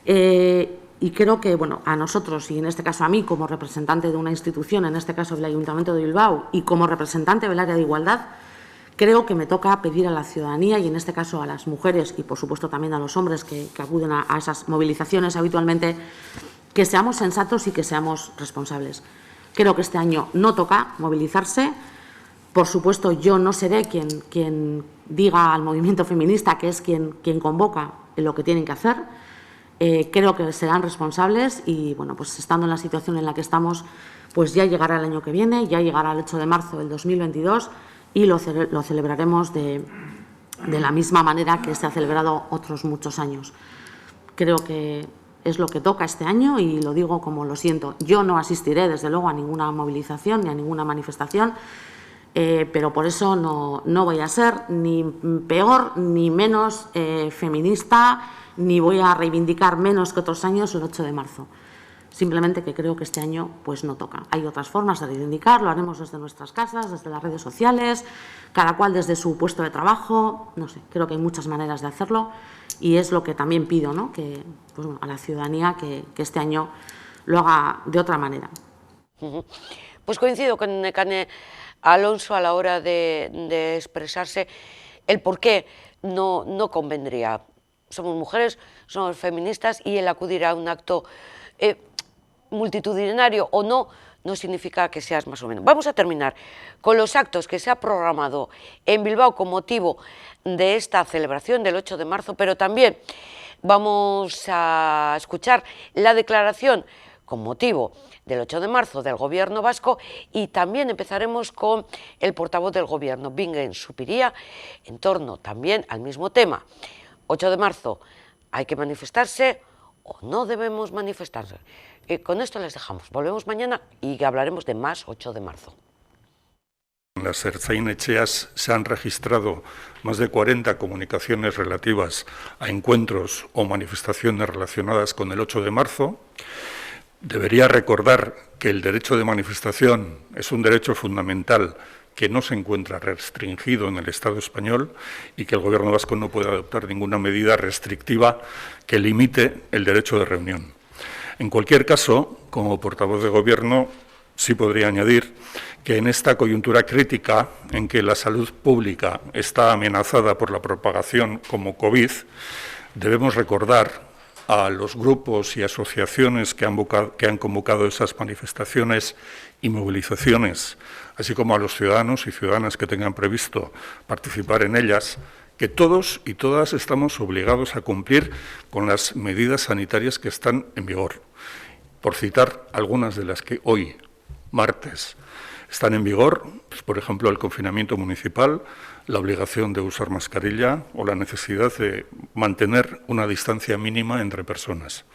Y creo que, bueno, a nosotros, y en este caso a mí como representante de una institución, en este caso del Ayuntamiento de Bilbao, y como representante del área de igualdad, creo que me toca pedir a la ciudadanía, y en este caso a las mujeres y por supuesto también a los hombres que acuden a esas movilizaciones habitualmente, que seamos sensatos y que seamos responsables. Creo que este año no toca movilizarse. Por supuesto, yo no seré quien diga al movimiento feminista que es quien convoca lo que tienen que hacer. Creo que serán responsables y, bueno, pues estando en la situación en la que estamos, pues ya llegará el año que viene, ya llegará el 8 de marzo del 2022 y lo celebraremos de la misma manera que se ha celebrado otros muchos años. Creo que es lo que toca este año y lo digo como lo siento. Yo no asistiré, desde luego, a ninguna movilización ni a ninguna manifestación, pero por eso no voy a ser ni peor ni menos feminista, ni voy a reivindicar menos que otros años el 8 de marzo. Simplemente que creo que este año pues no toca. Hay otras formas de reivindicar, lo haremos desde nuestras casas, desde las redes sociales, cada cual desde su puesto de trabajo, no sé, creo que hay muchas maneras de hacerlo y es lo que también pido, ¿no? Que, pues, a la ciudadanía que este año lo haga de otra manera. Pues coincido con Nekane Alonso a la hora de expresarse el por qué no convendría. Somos mujeres, somos feministas y el acudir a un acto multitudinario o no significa que seas más o menos. Vamos a terminar con los actos que se ha programado en Bilbao con motivo de esta celebración del 8 de marzo, pero también vamos a escuchar la declaración con motivo del 8 de marzo del Gobierno vasco y también empezaremos con el portavoz del Gobierno, Bingen Zupiria, en torno también al mismo tema. 8 de marzo, ¿hay que manifestarse o no debemos manifestarse? Con esto les dejamos. Volvemos mañana y hablaremos de más 8 de marzo. En las ertzain-etxeas se han registrado más de 40 comunicaciones relativas a encuentros o manifestaciones relacionadas con el 8 de marzo. Debería recordar que el derecho de manifestación es un derecho fundamental que no se encuentra restringido en el Estado español y que el Gobierno vasco no puede adoptar ninguna medida restrictiva que limite el derecho de reunión. En cualquier caso, como portavoz de Gobierno, sí podría añadir que en esta coyuntura crítica en que la salud pública está amenazada por la propagación como COVID, debemos recordar a los grupos y asociaciones que han convocado esas manifestaciones y movilizaciones, así como a los ciudadanos y ciudadanas que tengan previsto participar en ellas, que todos y todas estamos obligados a cumplir con las medidas sanitarias que están en vigor. Por citar algunas de las que hoy, martes, están en vigor, pues, por ejemplo, el confinamiento municipal, la obligación de usar mascarilla o la necesidad de mantener una distancia mínima entre personas.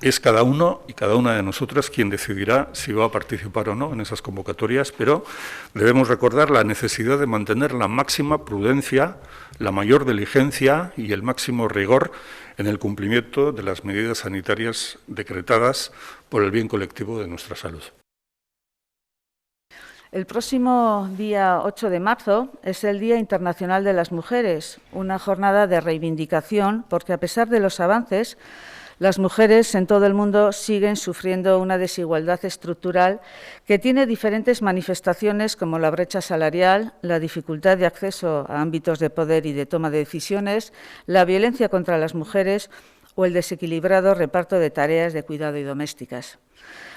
Es cada uno y cada una de nosotras quien decidirá si va a participar o no en esas convocatorias, pero debemos recordar la necesidad de mantener la máxima prudencia, la mayor diligencia y el máximo rigor en el cumplimiento de las medidas sanitarias decretadas por el bien colectivo de nuestra salud. El próximo día 8 de marzo es el Día Internacional de las Mujeres, una jornada de reivindicación porque, a pesar de los avances, las mujeres en todo el mundo siguen sufriendo una desigualdad estructural que tiene diferentes manifestaciones como la brecha salarial, la dificultad de acceso a ámbitos de poder y de toma de decisiones, la violencia contra las mujeres o el desequilibrado reparto de tareas de cuidado y domésticas.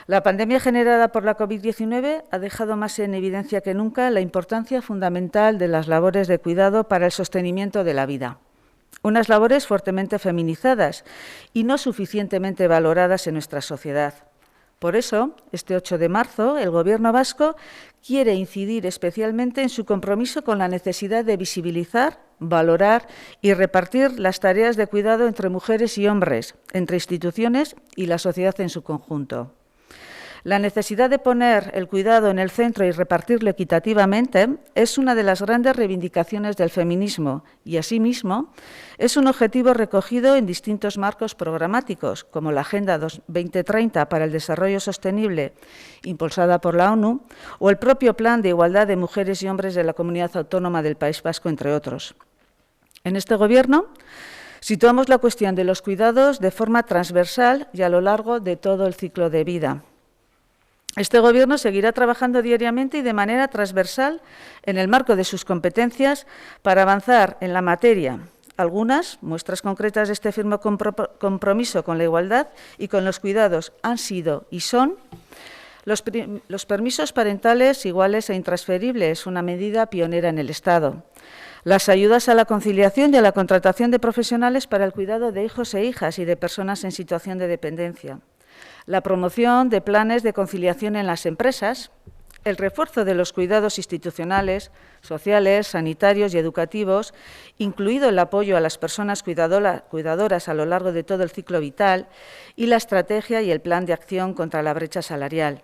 La pandemia generada por la COVID-19 ha dejado más en evidencia que nunca la importancia fundamental de las labores de cuidado para el sostenimiento de la vida. Unas labores fuertemente feminizadas y no suficientemente valoradas en nuestra sociedad. Por eso, este 8 de marzo, el Gobierno vasco quiere incidir especialmente en su compromiso con la necesidad de visibilizar, valorar y repartir las tareas de cuidado entre mujeres y hombres, entre instituciones y la sociedad en su conjunto. La necesidad de poner el cuidado en el centro y repartirlo equitativamente es una de las grandes reivindicaciones del feminismo y, asimismo, es un objetivo recogido en distintos marcos programáticos, como la Agenda 2030 para el Desarrollo Sostenible, impulsada por la ONU, o el propio Plan de Igualdad de Mujeres y Hombres de la Comunidad Autónoma del País Vasco, entre otros. En este Gobierno situamos la cuestión de los cuidados de forma transversal y a lo largo de todo el ciclo de vida. Este Gobierno seguirá trabajando diariamente y de manera transversal en el marco de sus competencias para avanzar en la materia. Algunas muestras concretas de este firme compromiso con la igualdad y con los cuidados han sido y son los permisos parentales iguales e intransferibles, una medida pionera en el Estado. Las ayudas a la conciliación y a la contratación de profesionales para el cuidado de hijos e hijas y de personas en situación de dependencia. La promoción de planes de conciliación en las empresas, el refuerzo de los cuidados institucionales, sociales, sanitarios y educativos, incluido el apoyo a las personas cuidadoras a lo largo de todo el ciclo vital, y la estrategia y el plan de acción contra la brecha salarial.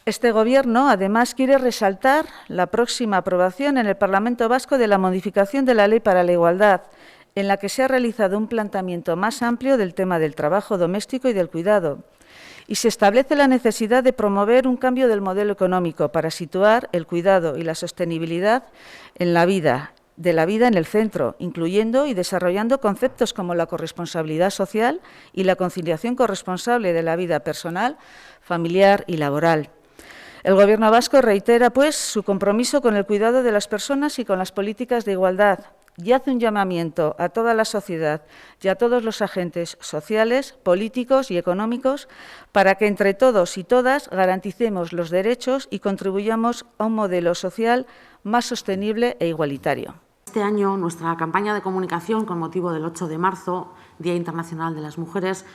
Este Gobierno, además, quiere resaltar la próxima aprobación en el Parlamento Vasco de la modificación de la Ley para la Igualdad, en la que se ha realizado un planteamiento más amplio del tema del trabajo doméstico y del cuidado, y se establece la necesidad de promover un cambio del modelo económico para situar el cuidado y la sostenibilidad en la vida, en el centro, incluyendo y desarrollando conceptos como la corresponsabilidad social y la conciliación corresponsable de la vida personal, familiar y laboral. El Gobierno vasco reitera, pues, su compromiso con el cuidado de las personas y con las políticas de igualdad, y hace un llamamiento a toda la sociedad y a todos los agentes sociales, políticos y económicos para que entre todos y todas garanticemos los derechos y contribuyamos a un modelo social más sostenible e igualitario. Este año, nuestra campaña de comunicación con motivo del 8 de marzo, Día Internacional de las Mujeres,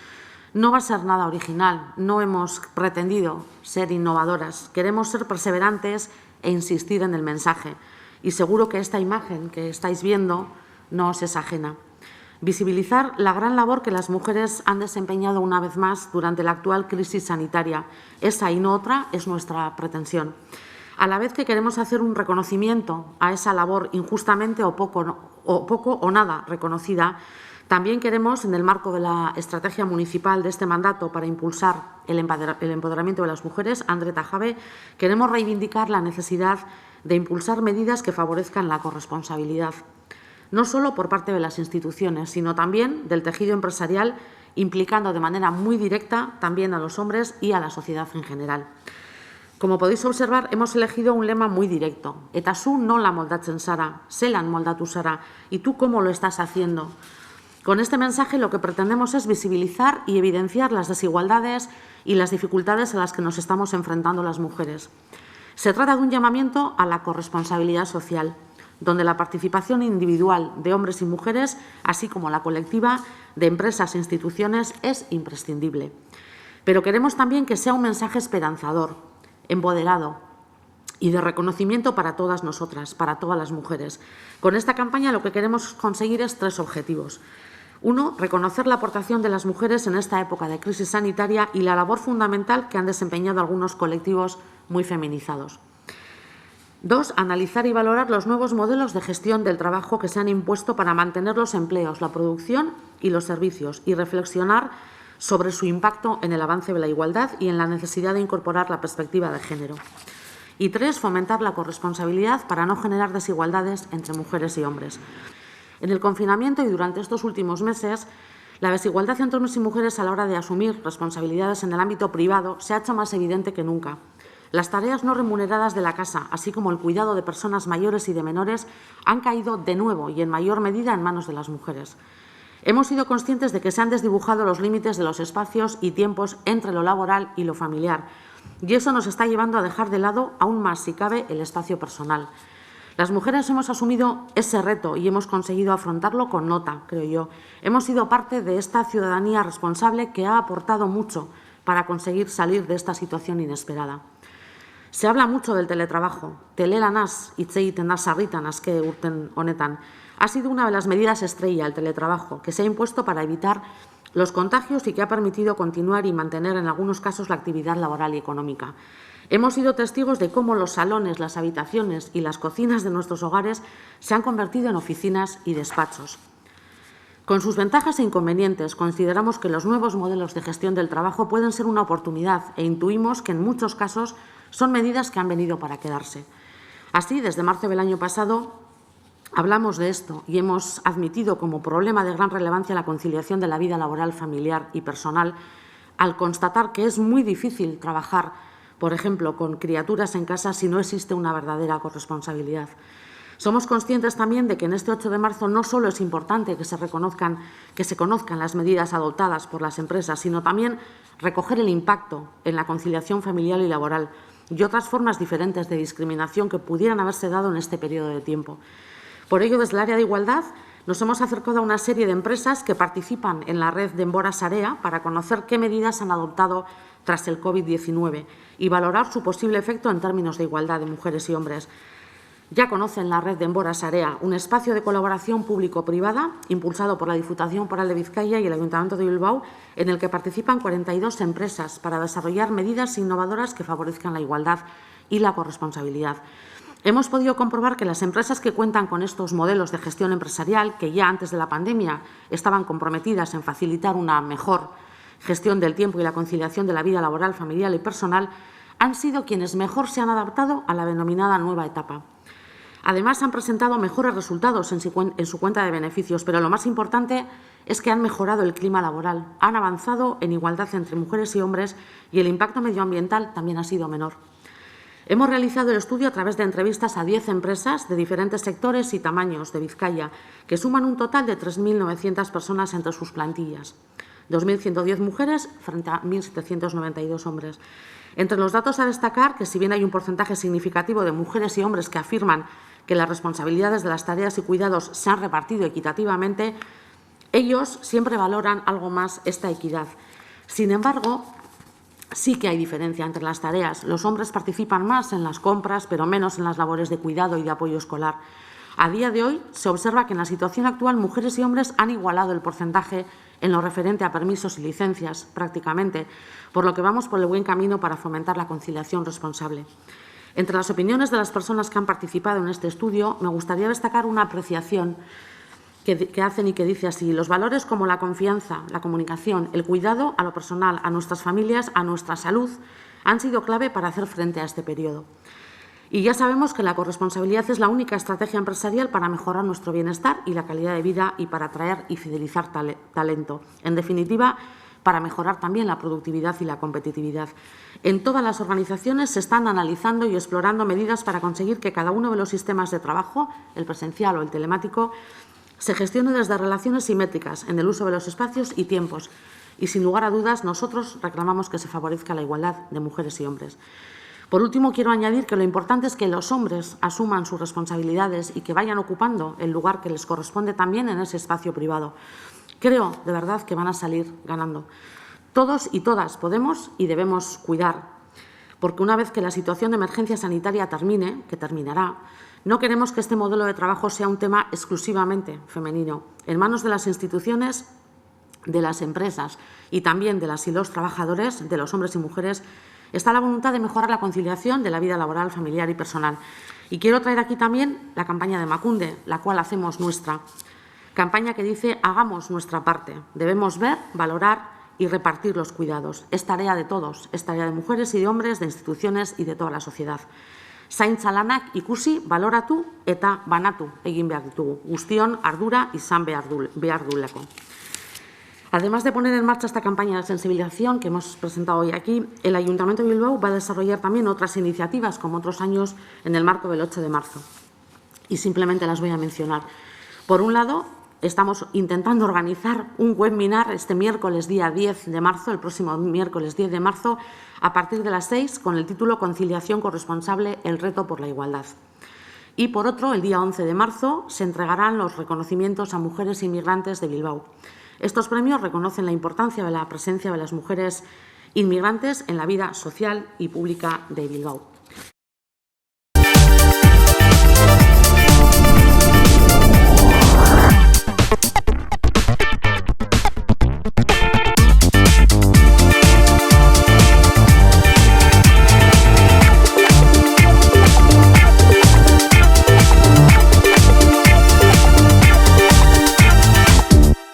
no va a ser nada original. No hemos pretendido ser innovadoras. Queremos ser perseverantes e insistir en el mensaje. Y seguro que esta imagen que estáis viendo no os es ajena. Visibilizar la gran labor que las mujeres han desempeñado una vez más durante la actual crisis sanitaria. Esa y no otra es nuestra pretensión. A la vez que queremos hacer un reconocimiento a esa labor injustamente o poco o nada reconocida, también queremos, en el marco de la estrategia municipal de este mandato para impulsar el empoderamiento de las mujeres, Andre Tajave, queremos reivindicar la necesidad de impulsar medidas que favorezcan la corresponsabilidad, no solo por parte de las instituciones, sino también del tejido empresarial, implicando de manera muy directa también a los hombres y a la sociedad en general. Como podéis observar, hemos elegido un lema muy directo. Eta zu nola moldatzen zara, zelan moldatu zara, y tú cómo lo estás haciendo. Con este mensaje lo que pretendemos es visibilizar y evidenciar las desigualdades y las dificultades a las que nos estamos enfrentando las mujeres. Se trata de un llamamiento a la corresponsabilidad social, donde la participación individual de hombres y mujeres, así como la colectiva de empresas e instituciones, es imprescindible. Pero queremos también que sea un mensaje esperanzador, empoderado y de reconocimiento para todas nosotras, para todas las mujeres. Con esta campaña lo que queremos conseguir es 3 objetivos. 1, reconocer la aportación de las mujeres en esta época de crisis sanitaria y la labor fundamental que han desempeñado algunos colectivos muy feminizados. 2, analizar y valorar los nuevos modelos de gestión del trabajo que se han impuesto para mantener los empleos, la producción y los servicios, y reflexionar sobre su impacto en el avance de la igualdad y en la necesidad de incorporar la perspectiva de género. Y 3, fomentar la corresponsabilidad para no generar desigualdades entre mujeres y hombres. En el confinamiento y durante estos últimos meses, la desigualdad entre hombres y mujeres a la hora de asumir responsabilidades en el ámbito privado se ha hecho más evidente que nunca. Las tareas no remuneradas de la casa, así como el cuidado de personas mayores y de menores, han caído de nuevo y en mayor medida en manos de las mujeres. Hemos sido conscientes de que se han desdibujado los límites de los espacios y tiempos entre lo laboral y lo familiar, y eso nos está llevando a dejar de lado aún más, si cabe, el espacio personal. Las mujeres hemos asumido ese reto y hemos conseguido afrontarlo con nota, creo yo. Hemos sido parte de esta ciudadanía responsable que ha aportado mucho para conseguir salir de esta situación inesperada. Se habla mucho del teletrabajo. Telelanaz hitz egiten da sarritan azken urten honetan. Ha sido una de las medidas estrella el teletrabajo, que se ha impuesto para evitar los contagios y que ha permitido continuar y mantener en algunos casos la actividad laboral y económica. Hemos sido testigos de cómo los salones, las habitaciones y las cocinas de nuestros hogares se han convertido en oficinas y despachos. Con sus ventajas e inconvenientes, consideramos que los nuevos modelos de gestión del trabajo pueden ser una oportunidad e intuimos que en muchos casos son medidas que han venido para quedarse. Así, desde marzo del año pasado, hablamos de esto y hemos admitido como problema de gran relevancia la conciliación de la vida laboral, familiar y personal, al constatar que es muy difícil trabajar, por ejemplo, con criaturas en casa si no existe una verdadera corresponsabilidad. Somos conscientes también de que en este 8 de marzo no solo es importante que se conozcan las medidas adoptadas por las empresas, sino también recoger el impacto en la conciliación familiar y laboral y otras formas diferentes de discriminación que pudieran haberse dado en este periodo de tiempo. Por ello, desde el área de igualdad, nos hemos acercado a una serie de empresas que participan en la red de Denbora Sarea para conocer qué medidas han adoptado tras el COVID-19 y valorar su posible efecto en términos de igualdad de mujeres y hombres. Ya conocen la red de Denbora Sarea, un espacio de colaboración público-privada impulsado por la Diputación Foral de Vizcaya y el Ayuntamiento de Bilbao, en el que participan 42 empresas para desarrollar medidas innovadoras que favorezcan la igualdad y la corresponsabilidad. Hemos podido comprobar que las empresas que cuentan con estos modelos de gestión empresarial, que ya antes de la pandemia estaban comprometidas en facilitar una mejor gestión del tiempo y la conciliación de la vida laboral, familiar y personal, han sido quienes mejor se han adaptado a la denominada nueva etapa. Además, han presentado mejores resultados en su cuenta de beneficios, pero lo más importante es que han mejorado el clima laboral, han avanzado en igualdad entre mujeres y hombres y el impacto medioambiental también ha sido menor. Hemos realizado el estudio a través de entrevistas a 10 empresas de diferentes sectores y tamaños de Vizcaya, que suman un total de 3.900 personas entre sus plantillas, 2.110 mujeres frente a 1.792 hombres. Entre los datos a destacar que, si bien hay un porcentaje significativo de mujeres y hombres que afirman que las responsabilidades de las tareas y cuidados se han repartido equitativamente, ellos siempre valoran algo más esta equidad. Sin embargo, sí que hay diferencia entre las tareas. Los hombres participan más en las compras, pero menos en las labores de cuidado y de apoyo escolar. A día de hoy se observa que en la situación actual mujeres y hombres han igualado el porcentaje en lo referente a permisos y licencias, prácticamente, por lo que vamos por el buen camino para fomentar la conciliación responsable. Entre las opiniones de las personas que han participado en este estudio, me gustaría destacar una apreciación que hacen y que dice así: los valores como la confianza, la comunicación, el cuidado a lo personal, a nuestras familias, a nuestra salud, han sido clave para hacer frente a este periodo. Y ya sabemos que la corresponsabilidad es la única estrategia empresarial para mejorar nuestro bienestar y la calidad de vida y para atraer y fidelizar talento. En definitiva, para mejorar también la productividad y la competitividad. En todas las organizaciones se están analizando y explorando medidas para conseguir que cada uno de los sistemas de trabajo, el presencial o el telemático, se gestione desde relaciones simétricas en el uso de los espacios y tiempos. Y, sin lugar a dudas, nosotros reclamamos que se favorezca la igualdad de mujeres y hombres. Por último, quiero añadir que lo importante es que los hombres asuman sus responsabilidades y que vayan ocupando el lugar que les corresponde también en ese espacio privado. Creo, de verdad, que van a salir ganando. Todos y todas podemos y debemos cuidar, porque una vez que la situación de emergencia sanitaria termine, que terminará, no queremos que este modelo de trabajo sea un tema exclusivamente femenino. En manos de las instituciones, de las empresas y también de las y los trabajadores, de los hombres y mujeres, está la voluntad de mejorar la conciliación de la vida laboral, familiar y personal. Y quiero traer aquí también la campaña de Emakunde, la cual hacemos nuestra. Campaña que dice: hagamos nuestra parte. Debemos ver, valorar y repartir los cuidados. Es tarea de todos, es tarea de mujeres y de hombres, de instituciones y de toda la sociedad. Zaintza lanak ikusi, baloratu eta banatu egin behar ditugu. Guztion ardura izan behar duelako. Además de poner en marcha esta campaña de sensibilización que hemos presentado hoy aquí, el Ayuntamiento de Bilbao va a desarrollar también otras iniciativas, como otros años, en el marco del 8 de marzo. Y simplemente las voy a mencionar. Por un lado, estamos intentando organizar un webinar este miércoles día 10 de marzo, el próximo miércoles 10 de marzo, a partir de las 6, con el título Conciliación corresponsable, el reto por la igualdad. Y por otro, el día 11 de marzo se entregarán los reconocimientos a mujeres inmigrantes de Bilbao. Estos premios reconocen la importancia de la presencia de las mujeres inmigrantes en la vida social y pública de Bilbao.